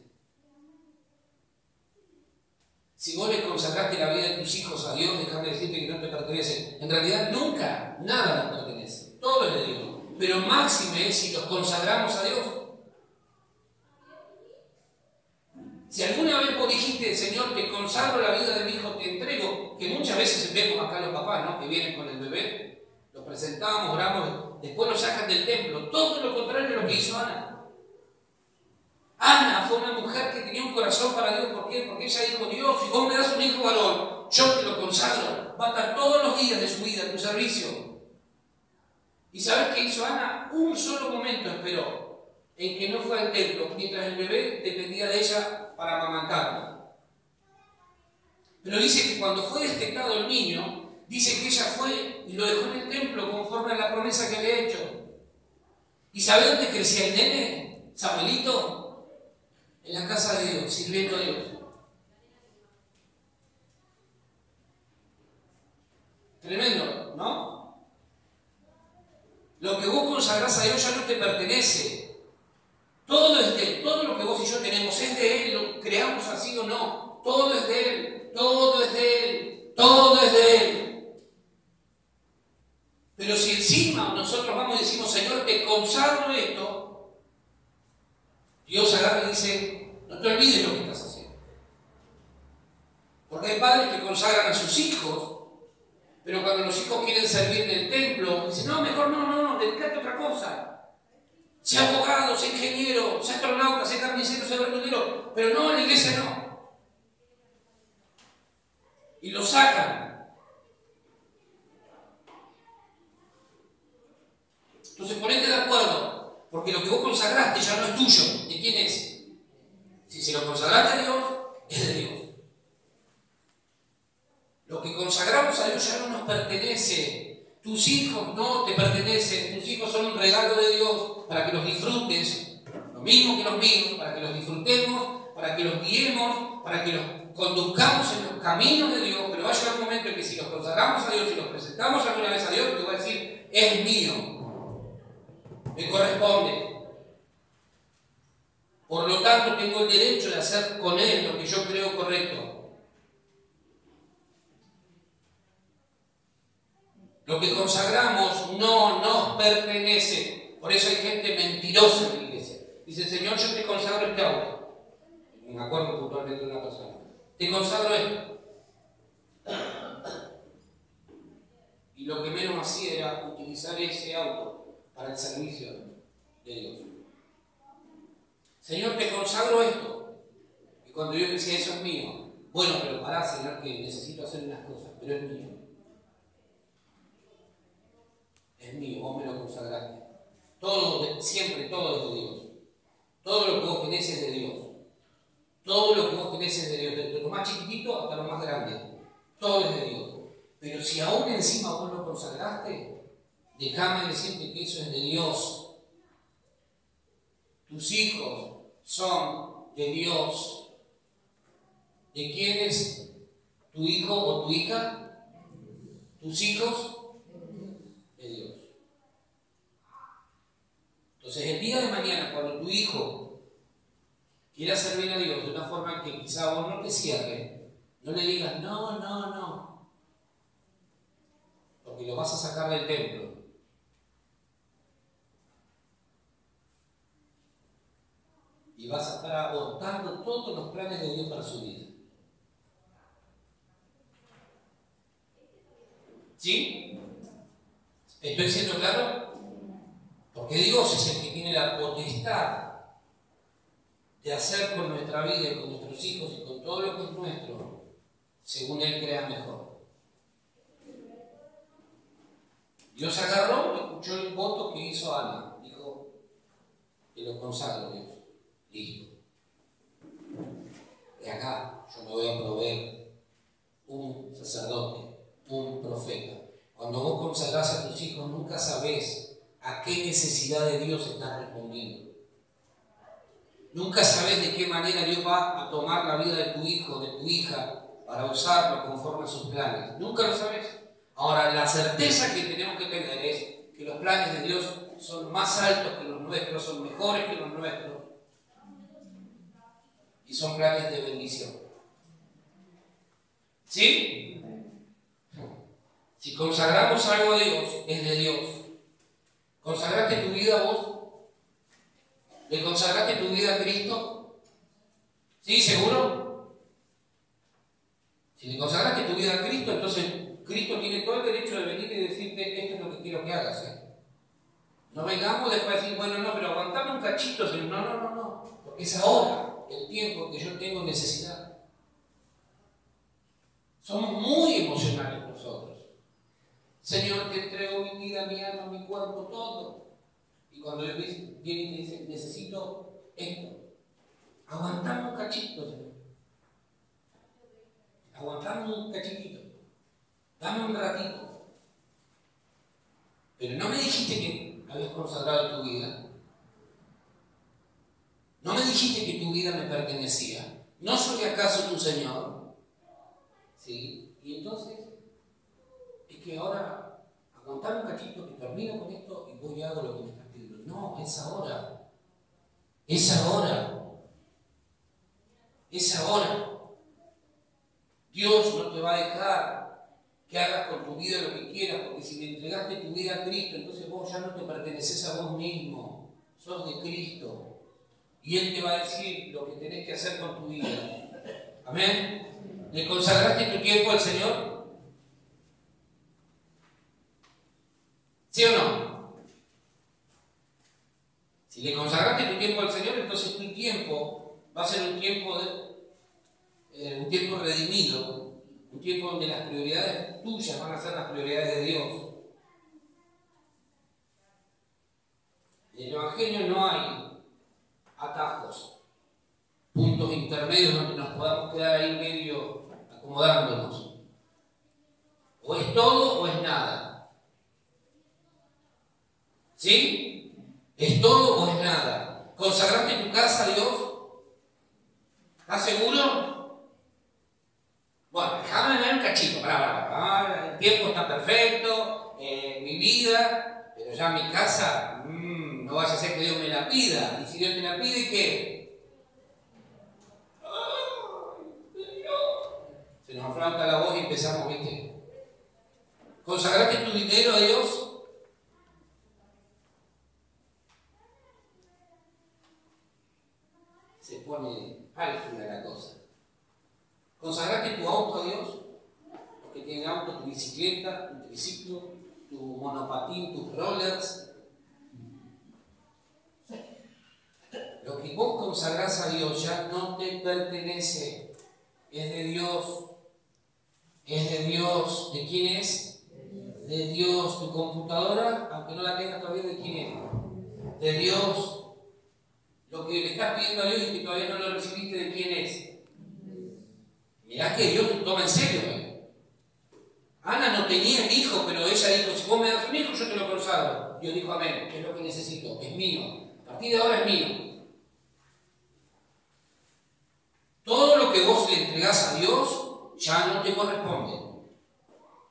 S1: Si vos le consagraste la vida de tus hijos a Dios, déjame decirte que no te pertenece. En realidad nunca, nada nos pertenece. Todo es de Dios. Pero máxime es si los consagramos a Dios. Si alguna vez vos dijiste, Señor, te consagro la vida de mi hijo, te entrego, que muchas veces vemos acá los papás, ¿no?, que vienen con el bebé, lo presentamos, oramos, después lo sacan del templo. Todo lo contrario de lo que hizo Ana. Ana fue una mujer que tenía un corazón para Dios. ¿Por qué? Porque ella dijo, Dios, si vos me das un hijo varón, yo te lo consagro. Va a estar todos los días de su vida a tu servicio. ¿Y sabes qué hizo Ana? Un solo momento esperó en que no fue al templo, mientras el bebé dependía de ella para amamantarlo. Pero dice que cuando fue destetado el niño, dice que ella fue y lo dejó en el templo conforme a la promesa que había hecho. ¿Y sabe dónde crecía el nene? Samuelito. En la casa de Dios, sirviendo a Dios. Tremendo, ¿no? Lo que vos consagrás a Dios ya no te pertenece. Todo es de Él. Todo lo que vos y yo tenemos es de Él, lo creamos así o no. Todo es de Él. Todo es de Él. Todo es de Él. Pero si encima nosotros vamos y decimos, Señor, te consagro esto, Dios agarra y dice, no te olvides lo que estás haciendo. Porque hay padres que consagran a sus hijos, pero cuando los hijos quieren servir en el templo, dicen, no, mejor no, dedícate a otra cosa. Sea abogado, sea ingeniero, sea astronauta, sea carnicero, sea verdulero, pero no, en la iglesia no. Y lo sacan. Entonces ponete de acuerdo, porque lo que vos consagraste ya no es tuyo. ¿De quién es? Si se lo consagraste a Dios, es de Dios. Lo que consagramos a Dios ya no nos pertenece. Tus hijos no te pertenecen. Tus hijos son un regalo de Dios para que los disfrutes. Lo mismo que los míos, para que los disfrutemos, para que los guiemos, para que los conduzcamos en los caminos de Dios. Pero va a llegar un momento en que si los consagramos a Dios y los presentamos alguna vez a Dios, te va a decir, es mío. Me corresponde. Por lo tanto, tengo el derecho de hacer con Él lo que yo creo correcto. Lo que consagramos no nos pertenece. Por eso hay gente mentirosa en la iglesia. Dice, Señor, yo te consagro este auto. Me acuerdo puntualmente de una persona. Te consagro esto. Y lo que menos hacía era utilizar ese auto para el servicio de Dios. Señor, te consagro esto. Y cuando yo decía, eso es mío. Bueno, pero pará, Señor, que necesito hacer unas cosas, pero es mío. Es mío, vos me lo consagraste. Todo, siempre todo es de Dios. Todo lo que vos tenés es de Dios. Todo lo que vos tenés es de Dios. Desde lo más chiquitito hasta lo más grande. Todo es de Dios. Pero si aún encima vos lo consagraste, déjame decirte que eso es de Dios. Tus hijos son de Dios. ¿De quién es tu hijo o tu hija? Tus hijos de Dios. Entonces el día de mañana, cuando tu hijo quiera servir a Dios de una forma que quizá vos no te cierre, no le digas no, porque lo vas a sacar del templo. Y vas a estar abortando todos los planes de Dios para su vida. ¿Sí? ¿Estoy siendo claro? Porque Dios es el que tiene la potestad de hacer con nuestra vida y con nuestros hijos y con todo lo que es nuestro, según Él crea mejor. Dios agarró, escuchó el voto que hizo Ana. Dijo, te lo consagro, Dios. Listo. De acá yo me voy a proveer un sacerdote, un profeta. Cuando vos consagrás a tus hijos, nunca sabés a qué necesidad de Dios estás respondiendo. Nunca sabés de qué manera Dios va a tomar la vida de tu hijo, de tu hija, para usarlo conforme a sus planes. Nunca lo sabés. Ahora, la certeza que tenemos que tener es que los planes de Dios son más altos que los nuestros, son mejores que los nuestros. Y son planes de bendición. ¿Sí? Si consagramos algo a Dios, es de Dios. ¿Consagraste tu vida a vos? ¿Le consagraste tu vida a Cristo? ¿Sí? ¿Seguro? Si le consagraste tu vida a Cristo, entonces Cristo tiene todo el derecho de venir y decirte, esto es lo que quiero que hagas. No vengamos después a decir, bueno, no, pero aguantame un cachito, Señor. No. Porque es ahora el tiempo que yo tengo necesidad. Somos muy emocionales nosotros. Señor, te entrego mi vida, mi alma, mi cuerpo, todo. Y cuando Él viene y te dice, necesito esto. Aguantame un cachito, Señor. Aguantame un cachitito. Dame un ratito. Pero no me dijiste que habías consagrado tu vida. No me dijiste que tu vida me pertenecía. ¿No soy acaso tu Señor? ¿Sí? Y entonces, es que ahora, aguantame un cachito, que termino con esto y voy y hago lo que me estás pidiendo. No, es ahora. Es ahora. Es ahora. Dios no te va a dejar que hagas con tu vida lo que quieras, porque si le entregaste tu vida a Cristo, entonces vos ya no te perteneces a vos mismo, sos de Cristo. Y Él te va a decir lo que tenés que hacer con tu vida. ¿Amén? ¿Le consagraste tu tiempo al Señor? ¿Sí o no? Si le consagraste tu tiempo al Señor, entonces tu tiempo va a ser un tiempo redimido, un tiempo donde las prioridades tuyas van a ser las prioridades de Dios. En el Evangelio no hay atajos, puntos intermedios donde nos podamos quedar ahí medio acomodándonos. O es todo o es nada. ¿Sí? ¿Es todo o es nada? ¿Consagraste tu casa a Dios? ¿Estás seguro? Bueno, déjame ver un cachito, el tiempo está perfecto, mi vida, pero ya mi casa, no vaya a ser que Dios me la pida. Y si Dios me la pide, ¿qué? Se nos aflauta la voz y empezamos, ¿viste? ¿Consagraste tu dinero a Dios? Se pone álgida la cosa. ¿Consagraste tu auto a Dios? Los que tienen auto, tu bicicleta, tu triciclo, tu monopatín, tus rollers. Lo que vos consagrás a Dios ya no te pertenece. Es de Dios. Es de Dios. ¿De quién es? De Dios. Tu computadora, aunque no la tengas todavía, ¿de quién es? De Dios. Lo que le estás pidiendo a Dios y que todavía no lo recibiste, ¿de quién es? Mirá que Dios te toma en serio. Ana no tenía hijo, pero ella dijo, si vos me das un hijo, yo te lo consagro. Dios dijo, amén, es lo que necesito, es mío. A partir de ahora es mío. Todo lo que vos le entregás a Dios ya no te corresponde.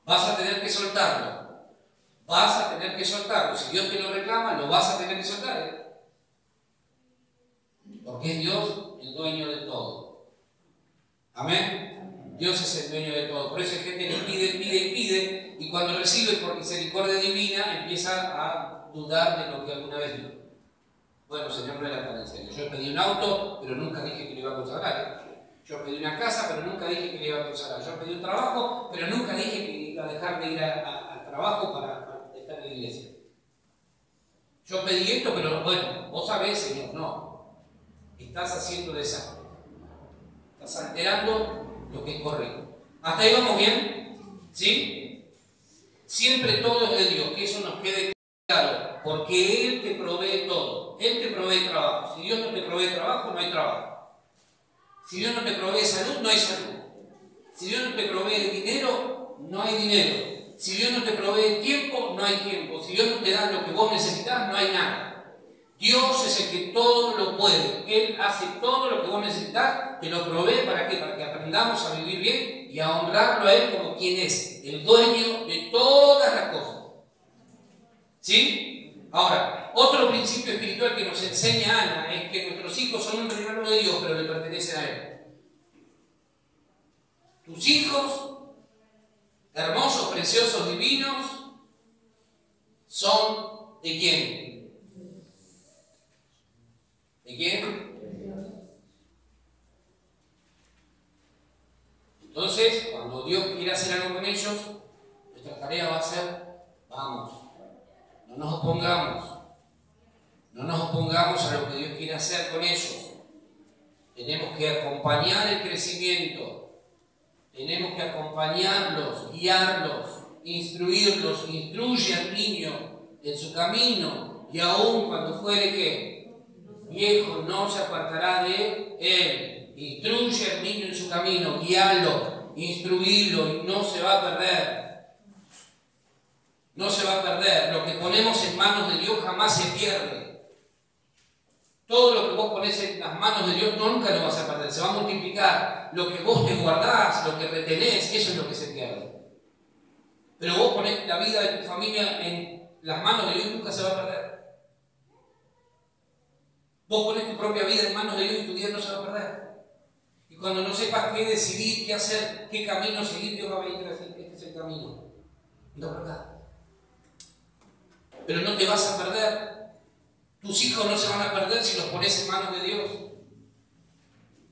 S1: Vas a tener que soltarlo. Vas a tener que soltarlo. Si Dios te lo reclama, lo vas a tener que soltar. Porque es Dios el dueño de todo. Amén. Dios es el dueño de todo. Por eso hay gente que pide, y cuando recibe por misericordia divina empieza a dudar de lo que alguna vez dio. Bueno, Señor, no era tan en serio. Yo pedí un auto, pero nunca dije que lo iba a consagrar. Yo pedí una casa, pero nunca dije que lo iba a consagrar. Yo pedí un trabajo, pero nunca dije que iba a dejar de ir al trabajo para estar en la iglesia. Yo pedí esto, pero bueno, vos sabés, Señor, no. Estás haciendo desastre. Estás alterando lo que es correcto. ¿Hasta ahí vamos bien? ¿Sí? Siempre todo es de Dios, que eso nos quede claro, porque Él te provee todo. Él te provee trabajo. Si Dios no te provee trabajo, no hay trabajo. Si Dios no te provee salud, no hay salud. Si Dios no te provee dinero, no hay dinero. Si Dios no te provee tiempo, no hay tiempo. Si Dios no te da lo que vos necesitas, no hay nada. Dios es el que todo lo puede. Él hace todo lo que vos necesitas, te lo provee. ¿Para qué? Para que aprendamos a vivir bien y a honrarlo a Él como quien es, el dueño de todas las cosas. ¿Sí? Ahora, otro principio espiritual que nos enseña Ana es que nuestros hijos son un regalo de Dios, pero le pertenecen a Él. Tus hijos, hermosos, preciosos, divinos, son ¿de quién? ¿De quién? Entonces, cuando Dios quiere hacer algo con ellos, nuestra tarea va a ser, vamos, no nos opongamos. No nos opongamos a lo que Dios quiere hacer con ellos. Tenemos que acompañar el crecimiento. Tenemos que acompañarlos, guiarlos, instruirlos. Instruye al niño en su camino. Y aun cuando fuere ¿qué? Viejo, no se apartará de él. Instruye al niño en su camino. Guíalo, instruirlo y no se va a perder. No se va a perder. Lo que ponemos en manos de Dios jamás se pierde. Todo lo que vos ponés en las manos de Dios nunca lo vas a perder, se va a multiplicar. Lo que vos te guardás, lo que retenés, eso es lo que se pierde. Pero vos ponés la vida de tu familia en las manos de Dios, nunca se va a perder. Vos ponés tu propia vida en manos de Dios y tu vida no se va a perder. Y cuando no sepas qué decidir, qué hacer, qué camino seguir, Dios va a venir a decir, este es el camino. No, ¿verdad? Pero no te vas a perder. Tus hijos no se van a perder si los pones en manos de Dios.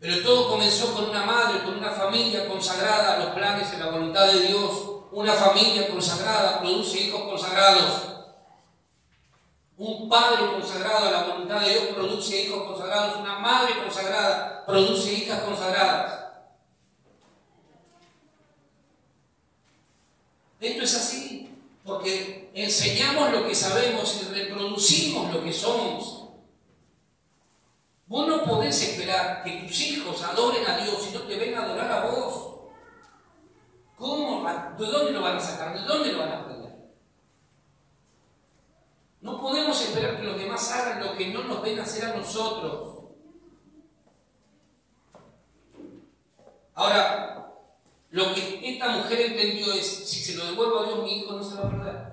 S1: Pero todo comenzó con una madre, con una familia consagrada a los planes y la voluntad de Dios. Una familia consagrada produce hijos consagrados. Un padre consagrado a la voluntad de Dios produce hijos consagrados. Una madre consagrada produce hijas consagradas. Esto es así. Porque enseñamos lo que sabemos y reproducimos lo que somos. Vos no podés esperar que tus hijos adoren a Dios y no te ven a adorar a vos. ¿Cómo? ¿De dónde lo van a sacar? ¿De dónde lo van a aprender? No podemos esperar que los demás hagan lo que no nos ven hacer a nosotros. Ahora, lo que esta mujer entendió es, si se lo devuelvo a Dios, mi hijo no se va a perder.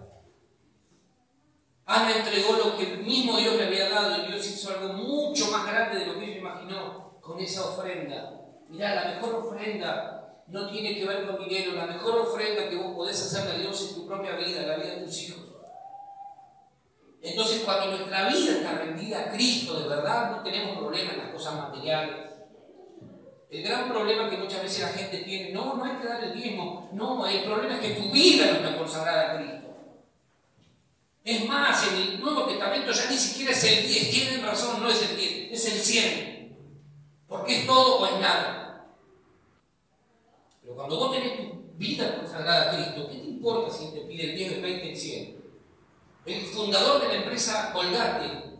S1: Ana entregó lo que el mismo Dios le había dado y Dios hizo algo mucho más grande de lo que ella imaginó con esa ofrenda. Mirá, la mejor ofrenda no tiene que ver con dinero. La mejor ofrenda que vos podés hacerle a Dios es tu propia vida, la vida de tus hijos. Entonces, cuando nuestra vida está rendida a Cristo de verdad, no tenemos problema en las cosas materiales. El gran problema que muchas veces la gente tiene, no hay que dar el diezmo. No, el problema es que tu vida no está consagrada a Cristo. Es más, en el Nuevo Testamento ya ni siquiera es el 10, tienen razón, no es el 10, es el 100. Porque es todo o es nada. Pero cuando vos tenés tu vida consagrada a Cristo, ¿qué te importa si te pide el 10, el 20, el 100? El fundador de la empresa Colgate,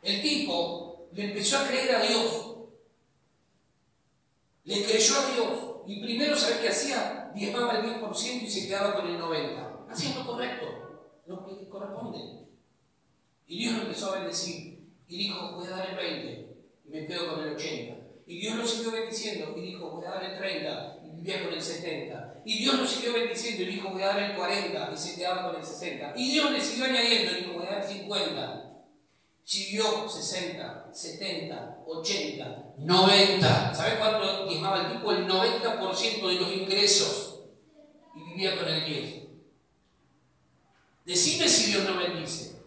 S1: el tipo le empezó a creer a Dios. Le creyó a Dios. Y primero, ¿sabés qué hacía? Diezmaba el 10% y se quedaba con el 90%. Hacía lo correcto, lo que corresponde. Y Dios lo empezó a bendecir. Y dijo, voy a dar el 20%. Y me quedo con el 80%. Y Dios lo siguió bendiciendo. Y dijo, voy a dar el 30%. Y vivía con el 70%. Y Dios lo siguió bendiciendo. Y dijo, voy a dar el 40%. Y se quedaba con el 60%. Y Dios le siguió añadiendo. Y dijo, voy a dar el 50%. Siguió 60, 70, 80, 90. ¿Sabes cuánto diezmaba el tipo? El 90% de los ingresos. Y vivía con el 10%. Decime si Dios no bendice.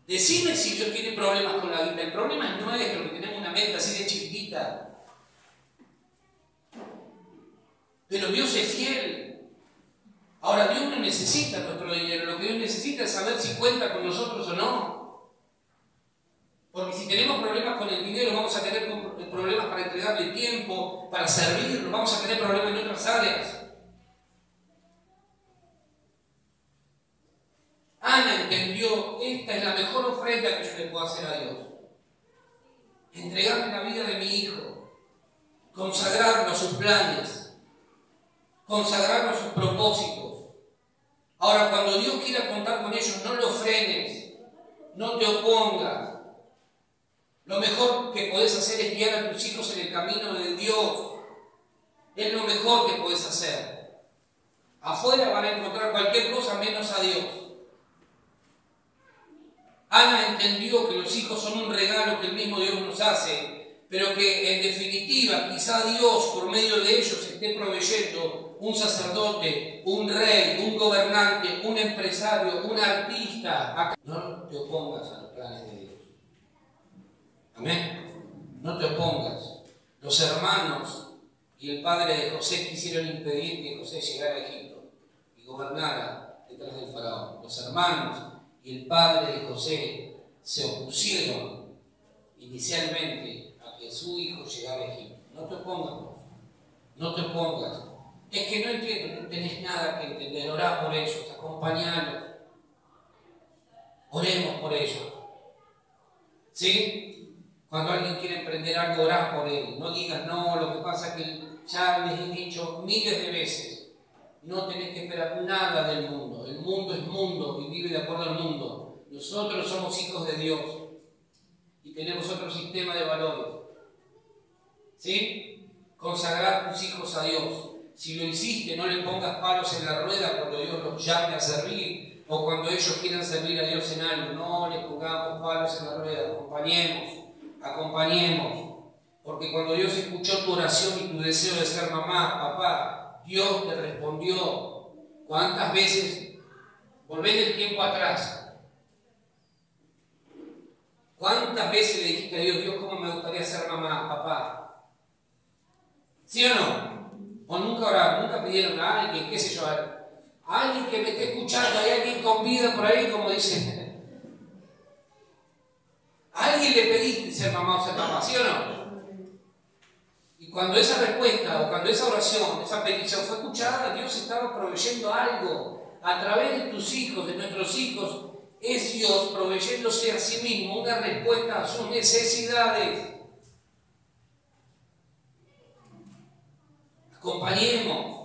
S1: Decime si Dios tiene problemas con la vida. El problema es nuestro, que tenemos una mente así de chiquitita. Pero Dios es fiel. Ahora, Dios no necesita nuestro dinero. Lo que Dios necesita es saber si cuenta con nosotros o no. Porque si tenemos problemas con el dinero, vamos a tener problemas para entregarle tiempo, para servirlo, vamos a tener problemas en otras áreas. Ana entendió, esta es la mejor ofrenda que yo le puedo hacer a Dios. Entregarle la vida de mi hijo, consagrarlo a sus planes, consagrarlo a sus propósitos. Ahora, cuando Dios quiera contar con ellos, no los frenes, no te opongas. Lo mejor que podés hacer es guiar a tus hijos en el camino de Dios. Es lo mejor que podés hacer. Afuera van a encontrar cualquier cosa menos a Dios. Ana entendió que los hijos son un regalo que el mismo Dios nos hace, pero que en definitiva quizá Dios por medio de ellos esté proveyendo un sacerdote, un rey, un gobernante, un empresario, un artista. No te opongas a los planes de Dios. Amén. No te opongas. Los hermanos y el padre de José quisieron impedir que José llegara a Egipto y gobernara detrás del faraón. Los hermanos y el padre de José se opusieron inicialmente a que su hijo llegara a Egipto. No te opongas, no te opongas. Es que no entiendo, no tenés nada que entender. Orá por ellos, acompañalos. Oremos por ellos. ¿Sí? Cuando alguien quiere emprender algo, orá por él. No digas, no, lo que pasa es que ya les he dicho miles de veces, no tenés que esperar nada del mundo. El mundo es mundo y vive de acuerdo al mundo. Nosotros somos hijos de Dios y tenemos otro sistema de valores. ¿Sí? Consagrar tus hijos a Dios. Si lo hiciste, no le pongas palos en la rueda cuando Dios los llame a servir o cuando ellos quieran servir a Dios en algo. No les pongamos palos en la rueda. Acompañemos. Porque cuando Dios escuchó tu oración y tu deseo de ser mamá, papá, Dios te respondió. ¿Cuántas veces? Volvé el tiempo atrás. ¿Cuántas veces le dijiste a Dios, Dios, cómo me gustaría ser mamá, papá? ¿Sí o no? O nunca oraron, nunca pidieron a alguien, qué sé yo, a alguien que me esté escuchando, hay alguien con vida por ahí, como dicen. ¿A alguien le pediste ser mamá o ser papá, sí o no? Y cuando esa respuesta, o cuando esa oración, esa petición fue escuchada, Dios estaba proveyendo algo a través de tus hijos, de nuestros hijos. Es Dios proveyéndose a sí mismo una respuesta a sus necesidades. Acompañemos.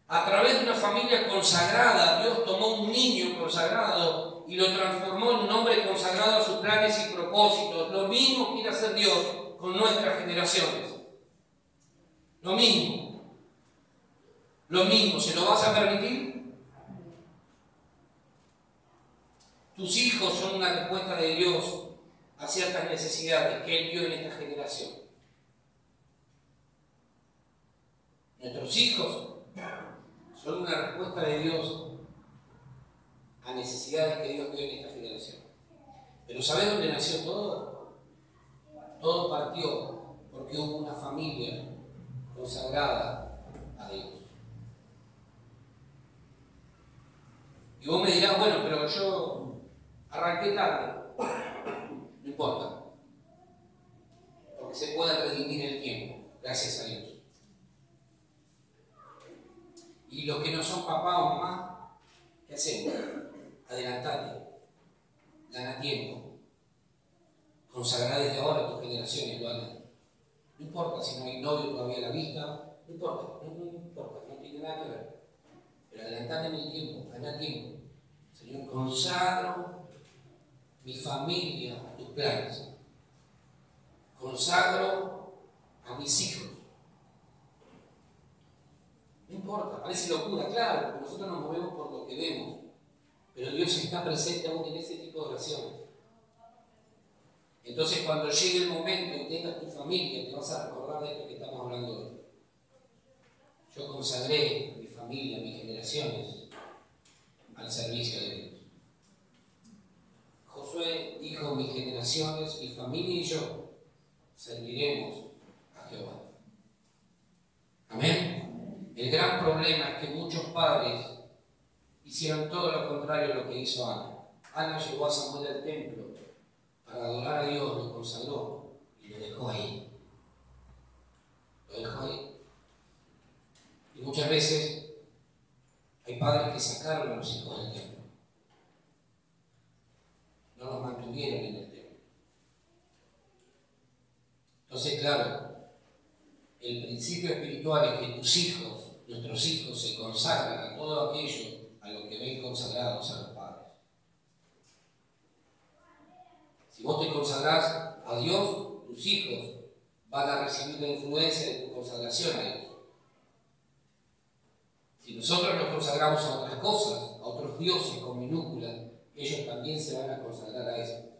S1: A través de una familia consagrada, Dios tomó un niño consagrado y lo transformó en un hombre consagrado a sus planes y propósitos. Lo mismo quiere hacer Dios con nuestras generaciones. Lo mismo. ¿Se lo vas a permitir? Tus hijos son una respuesta de Dios a ciertas necesidades que Él vio en esta generación. Nuestros hijos son una respuesta de Dios a necesidades que Dios vio en esta generación. Pero ¿sabes dónde nació todo? Todo partió porque hubo una familia consagrada a Dios. Y vos me dirás, bueno, pero yo arranqué tarde. No importa. Porque se puede redimir el tiempo, gracias a Dios. Y los que no son papá o mamá, ¿qué hacemos? Adelantate, gana tiempo, consagrá desde ahora tus generaciones, lo hagan. No importa si no hay novio todavía a la vista, no importa, no tiene nada que ver. Pero adelantate en el tiempo, gana tiempo. Señor, consagro mi familia a tus planes. Consagro a mis hijos. No importa, parece locura, claro, porque nosotros nos movemos por lo que vemos, pero Dios está presente aún en ese tipo de oraciones. Entonces, cuando llegue el momento y tengas tu familia, te vas a recordar de esto que estamos hablando hoy. Yo consagré mi familia, mis generaciones, al servicio de Dios. Josué dijo, mis generaciones, mi familia y yo serviremos a Jehová. Amén. El gran problema es que muchos padres hicieron todo lo contrario a lo que hizo Ana. Ana llevó a Samuel al templo para adorar a Dios, lo consagró y lo dejó ahí. Y muchas veces hay padres que sacaron a los hijos del templo. No los mantuvieron en el templo. Entonces, claro, el principio espiritual es que tus hijos, nuestros hijos, se consagran a todo aquello a lo que ven consagrados a los padres. Si vos te consagrás a Dios, tus hijos van a recibir la influencia de tu consagración a Dios. Si nosotros nos consagramos a otras cosas, a otros dioses con minúsculas, ellos también se van a consagrar a eso.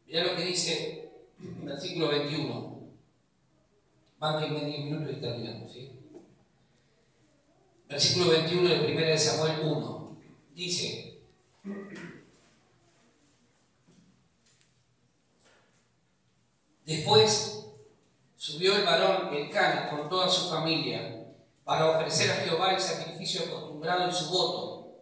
S1: Mirá lo que dice el versículo 21. Van 10 minutos y terminamos, ¿sí? Versículo 21 de 1 de Samuel 1. Dice: después Subió el varón Elcana con toda su familia para ofrecer a Jehová el sacrificio acostumbrado y su voto.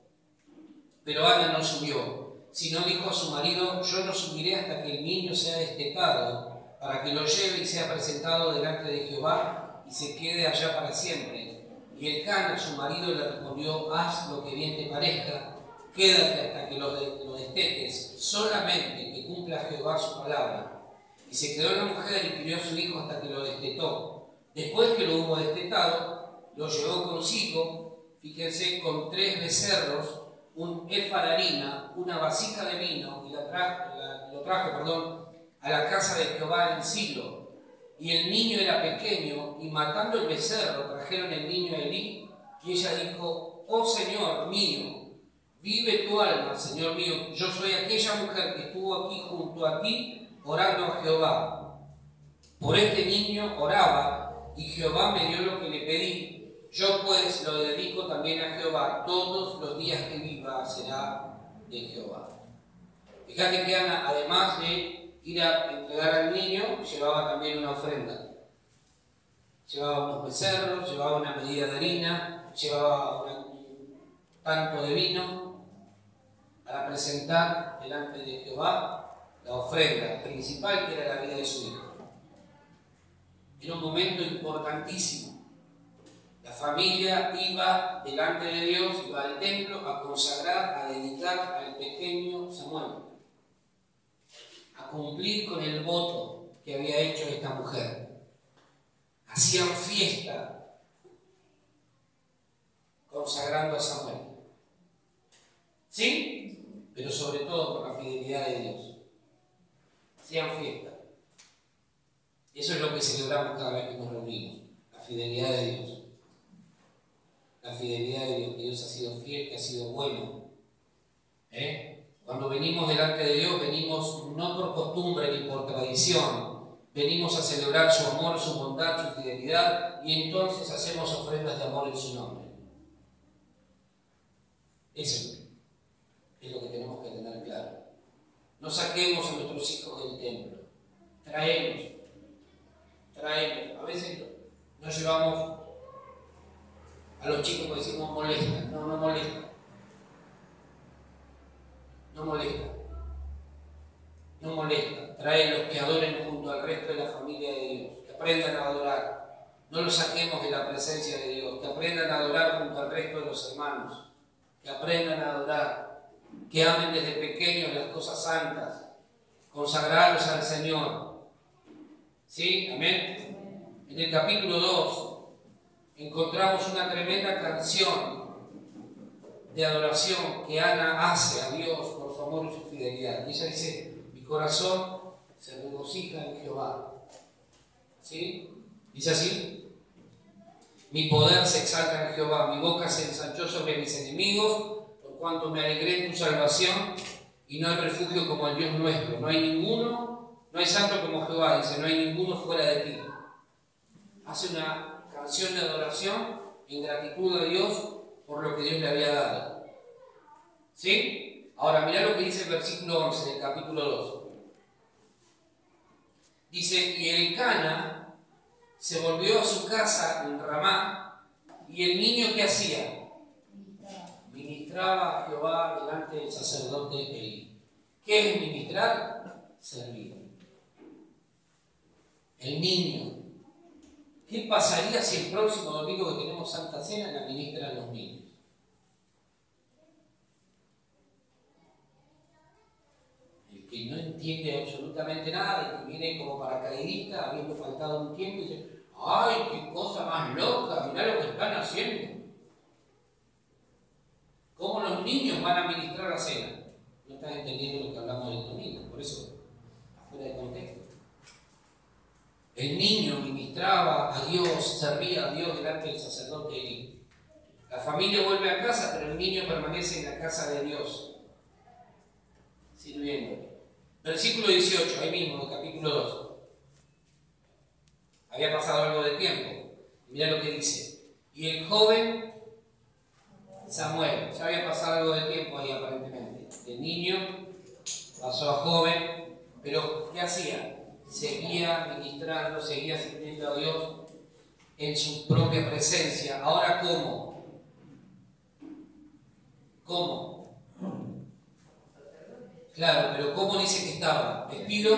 S1: Pero Ana no subió, sino dijo a su marido: yo no subiré hasta que el niño sea destetado, para que lo lleve y sea presentado delante de Jehová y se quede allá para siempre. Y Elcana, su marido, le respondió: haz lo que bien te parezca, quédate hasta que lo destetes, solamente que cumpla Jehová su palabra. Y se quedó la mujer y crió a su hijo hasta que lo destetó. Después que lo hubo destetado, lo llevó consigo, fíjense, con 3 becerros, un efa de harina, una vasija de vino, y lo trajo a la casa de Jehová en Silo. Y el niño era pequeño, y matando el becerro, trajeron el niño a Elí, y ella dijo: oh Señor mío, vive tu alma, Señor mío, yo soy aquella mujer que estuvo aquí junto a ti, orando a Jehová. Por este niño oraba, y Jehová me dio lo que le pedí. Yo pues lo dedico también a Jehová, todos los días que viva será de Jehová. Fíjate que Ana, además de ir a entregar al niño, llevaba también una ofrenda. Llevaba unos becerros, llevaba una medida de harina, llevaba un tanto de vino para presentar delante de Jehová la ofrenda principal, que era la vida de su hijo. Era un momento importantísimo. La familia iba delante de Dios, iba al templo a consagrar, a dedicar al pequeño Samuel, a cumplir con el voto que había hecho esta mujer. Hacían fiesta consagrando a Samuel. ¿Sí? Pero sobre todo por la fidelidad de Dios. Hacían fiesta. Eso es lo que celebramos cada vez que nos reunimos. La fidelidad de Dios. La fidelidad de Dios. Que Dios ha sido fiel, que ha sido bueno. Cuando venimos delante de Dios, venimos no por costumbre ni por tradición. Venimos a celebrar su amor, su bondad, su fidelidad, y entonces hacemos ofrendas de amor en su nombre. Eso es lo que tenemos que tener claro. No saquemos a nuestros hijos del templo. Traemos. A veces nos llevamos a los chicos que decimos molestan. No molestan. No molesta. No molesta. Tráelos que adoren junto al resto de la familia de Dios. Que aprendan a adorar. No los saquemos de la presencia de Dios. Que aprendan a adorar junto al resto de los hermanos. Que aprendan a adorar. Que amen desde pequeños las cosas santas. Consagrarlos al Señor. ¿Sí? Amén. En el capítulo 2 encontramos una tremenda canción de adoración que Ana hace a Dios por su amor y su fidelidad. Y ella dice: mi corazón se regocija en Jehová. ¿Sí? Dice así: mi poder se exalta en Jehová, mi boca se ensanchó sobre mis enemigos, por cuanto me alegré en tu salvación, y no hay refugio como el Dios nuestro. No hay ninguno, no hay santo como Jehová, dice, no hay ninguno fuera de ti. Hace una canción de adoración en gratitud a Dios por lo que Dios le había dado. ¿Sí? Ahora, mirá lo que dice el versículo 11 del capítulo 2. Dice: y Elcana se volvió a su casa en Ramá, y el niño, ¿qué hacía? Ministraba a Jehová delante del sacerdote Elí. ¿Qué es ministrar? Servir. El niño. ¿Qué pasaría si el próximo domingo que tenemos Santa Cena la ministran los niños? El que no entiende absolutamente nada, el que viene como paracaidista, habiendo faltado un tiempo, y dice: ¡ay, qué cosa más loca! Mirá lo que están haciendo. ¿Cómo los niños van a ministrar la cena? No estás entendiendo lo que hablamos del domingo, por eso, afuera de contexto. El niño ministraba a Dios, servía a Dios delante del sacerdote Elí. La familia vuelve a casa, pero el niño permanece en la casa de Dios, sirviendo. Versículo 18, ahí mismo, del capítulo 2. Había pasado algo de tiempo. Mirá lo que dice: y el joven Samuel, ya había pasado algo de tiempo ahí aparentemente. De niño pasó a joven, pero ¿qué hacía? seguía ministrando, seguía sirviendo a Dios en su propia presencia. Ahora, ¿cómo? ¿Cómo? Claro, pero ¿cómo dice que estaba? Vestido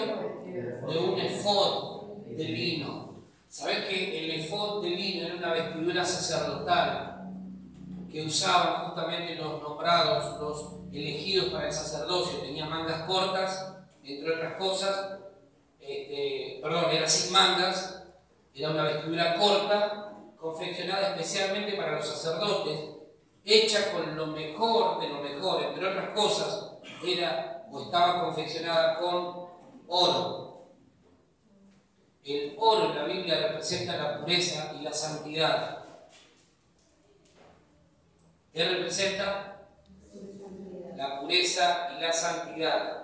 S1: de un efod de lino. ¿Sabés que el efod de lino era una vestidura sacerdotal que usaban justamente los nombrados, los elegidos para el sacerdocio? Tenía mangas cortas, entre otras cosas, era sin mangas, era una vestidura corta, confeccionada especialmente para los sacerdotes, hecha con lo mejor de lo mejor, entre otras cosas, era o estaba confeccionada con oro. El oro en la Biblia representa la pureza y la santidad. ¿Qué representa? La pureza y la santidad.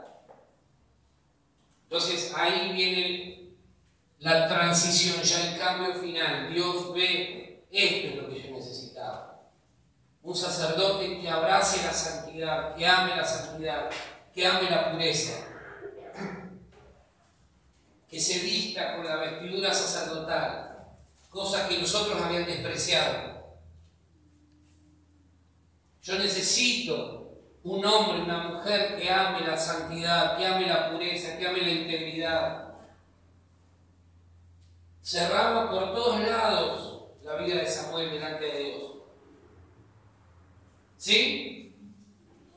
S1: Entonces ahí viene la transición, ya el cambio final. Dios ve, esto es lo que yo necesitaba. Un sacerdote que abrace la santidad, que ame la santidad, que ame la pureza. Que se vista con la vestidura sacerdotal, cosa que nosotros habían despreciado. Yo necesito un hombre, una mujer que ame la santidad, que ame la pureza, que ame la integridad. Cerraba por todos lados la vida de Samuel delante de Dios. ¿Sí?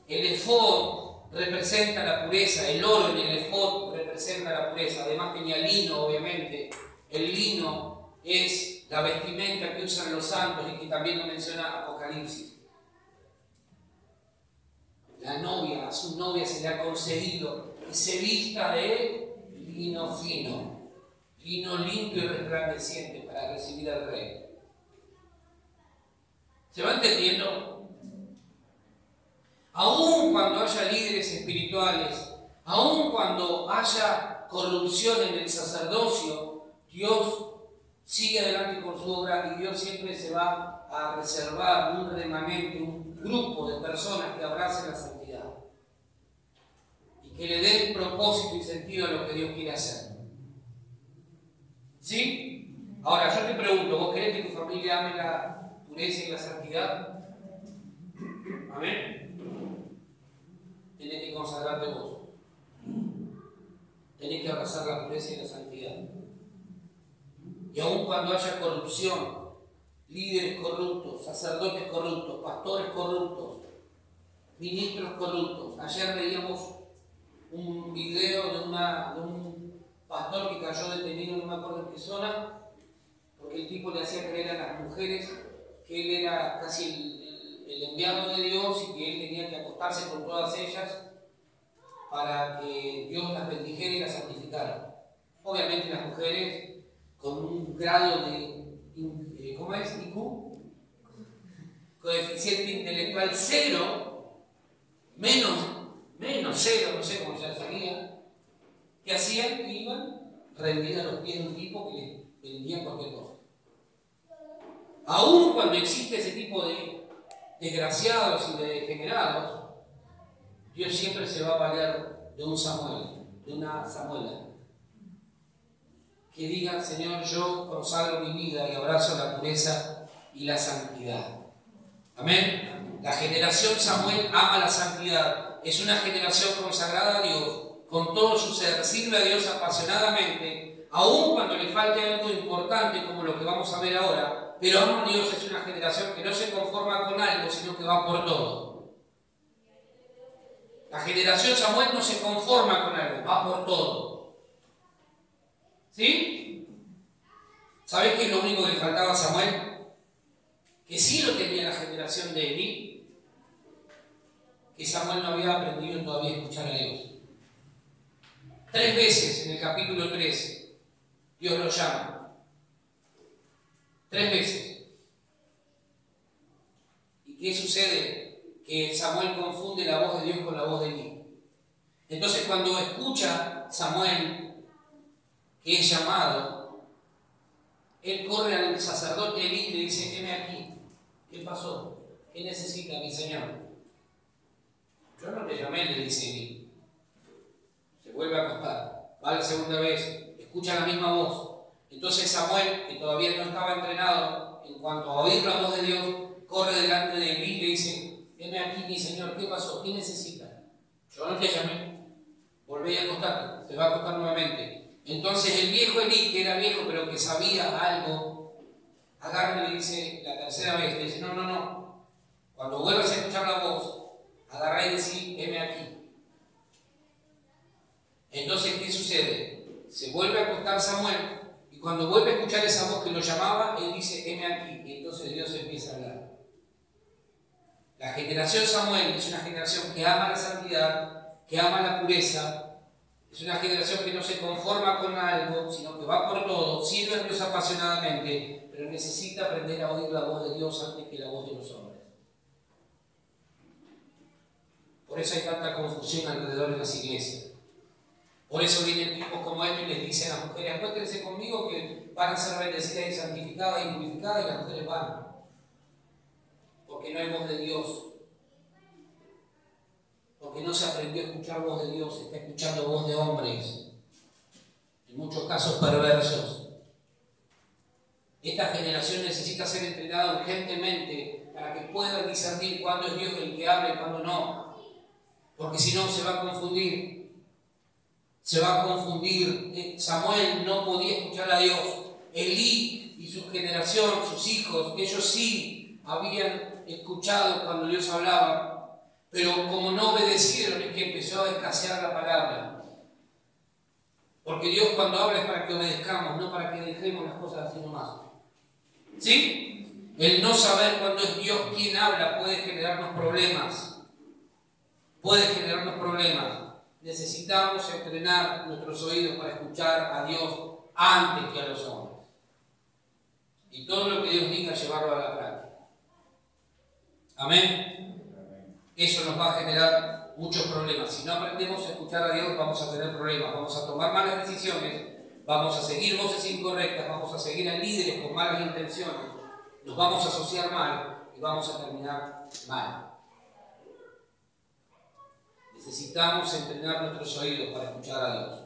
S1: El efod representa la pureza, el oro en el efod representa la pureza. Además tenía lino, obviamente. El lino es la vestimenta que usan los santos y que también lo menciona Apocalipsis. La novia, a su novia se le ha concedido que se vista de lino fino, lino limpio y resplandeciente para recibir al rey. ¿Se va entendiendo? Aún cuando haya líderes espirituales, aún cuando haya corrupción en el sacerdocio, Dios sigue adelante con su obra y Dios siempre se va a reservar un remanente, un grupo de personas que abracen la santidad y que le den propósito y sentido a lo que Dios quiere hacer. ¿Sí? Ahora, yo te pregunto, ¿vos querés que tu familia ame la pureza y la santidad? ¿Amén? Tenés que consagrarte vos. Tenés que abrazar la pureza y la santidad. Y aun cuando haya corrupción, líderes corruptos, sacerdotes corruptos, pastores corruptos, ministros corruptos. Ayer veíamos un video de un pastor que cayó detenido, no me acuerdo en qué zona, porque el tipo le hacía creer a las mujeres que él era casi el enviado de Dios y que él tenía que acostarse con todas ellas para que Dios las bendijera y las santificara. Obviamente las mujeres con un grado de, ¿cómo es? IQ, coeficiente intelectual 0, menos 0, no sé cómo ya sería, ¿qué hacían? Iban rendidas a los pies de un tipo que les vendía cualquier cosa. Aún cuando existe ese tipo de desgraciados y de degenerados, Dios siempre se va a valer de un Samuel, de una Samuela, que diga: Señor, yo consagro mi vida y abrazo la pureza y la santidad. Amén. La generación Samuel ama la santidad. Es una generación consagrada a Dios, con todo su ser, sirve a Dios apasionadamente, aun cuando le falte algo importante como lo que vamos a ver ahora, pero ama a Dios. Es una generación que no se conforma con algo, sino que va por todo. La generación Samuel no se conforma con algo, va por todo. ¿Sí? ¿Sabés qué es lo único que le faltaba a Samuel? Que sí lo tenía la generación de Elí, que Samuel no había aprendido todavía a escuchar a Dios. 3 veces en el capítulo 3 Dios lo llama. 3 veces. ¿Y qué sucede? Que Samuel confunde la voz de Dios con la voz de Elí. Entonces cuando escucha Samuel que es llamado, él corre al sacerdote Elí y le dice: heme aquí. ¿Qué pasó? ¿Qué necesita mi Señor? Yo no te llamé, le dice Elí. Se vuelve a acostar. Va la segunda vez, escucha la misma voz. Entonces Samuel, que todavía no estaba entrenado en cuanto a oír la voz de Dios, corre delante de Elí y le dice: heme aquí, mi señor, ¿qué pasó? ¿Qué necesita? Yo no te llamé. Volví a acostarte, te va a acostar nuevamente. Entonces el viejo Elí, que era viejo pero que sabía algo, agarra y le dice la tercera vez, le dice: no. Cuando vuelvas a escuchar la voz, agarra y decí: heme aquí. Entonces, ¿qué sucede? Se vuelve a acostar Samuel, y cuando vuelve a escuchar esa voz que lo llamaba, él dice: heme aquí. Y entonces Dios empieza a hablar. La generación Samuel es una generación que ama la santidad, que ama la pureza. Es una generación que no se conforma con algo, sino que va por todo, sirve a Dios apasionadamente, pero necesita aprender a oír la voz de Dios antes que la voz de los hombres. Por eso hay tanta confusión alrededor de las iglesias. Por eso vienen tipos como estos y les dicen a las mujeres: acuéstense conmigo que van a ser bendecidas y santificadas y purificadas, y las mujeres van. Porque no hay voz de Dios. Porque no se aprendió a escuchar voz de Dios, se está escuchando voz de hombres. En muchos casos perversos. Esta generación necesita ser entrenada urgentemente para que pueda discernir cuándo es Dios el que habla y cuándo no. Porque si no se va a confundir. Se va a confundir. Samuel no podía escuchar a Dios. Elí y su generación, sus hijos, ellos sí habían escuchado cuando Dios hablaba, pero como no obedecieron es que empezó a escasear la palabra. Porque Dios cuando habla es para que obedezcamos, no para que dejemos las cosas así nomás. ¿Sí? El no saber cuándo es Dios quien habla puede generarnos problemas. Puede generarnos problemas. Necesitamos entrenar nuestros oídos para escuchar a Dios antes que a los hombres. Y todo lo que Dios diga, llevarlo a la práctica. Amén. Eso nos va a generar muchos problemas. Si no aprendemos a escuchar a Dios, vamos a tener problemas. Vamos a tomar malas decisiones, vamos a seguir voces incorrectas, vamos a seguir a líderes con malas intenciones, nos vamos a asociar mal y vamos a terminar mal. Necesitamos entrenar nuestros oídos para escuchar a Dios.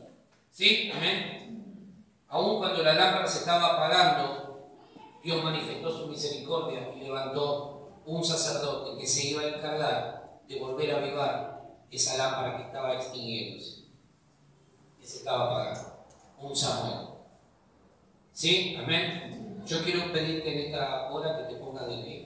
S1: ¿Sí? Amén. Aún cuando la lámpara se estaba apagando, Dios manifestó su misericordia y levantó un sacerdote que se iba a encargar de volver a avivar esa lámpara que estaba extinguiéndose, que se estaba apagando. Un Samuel. ¿Sí? Amén. Yo quiero pedirte en esta hora que te pongas de pie.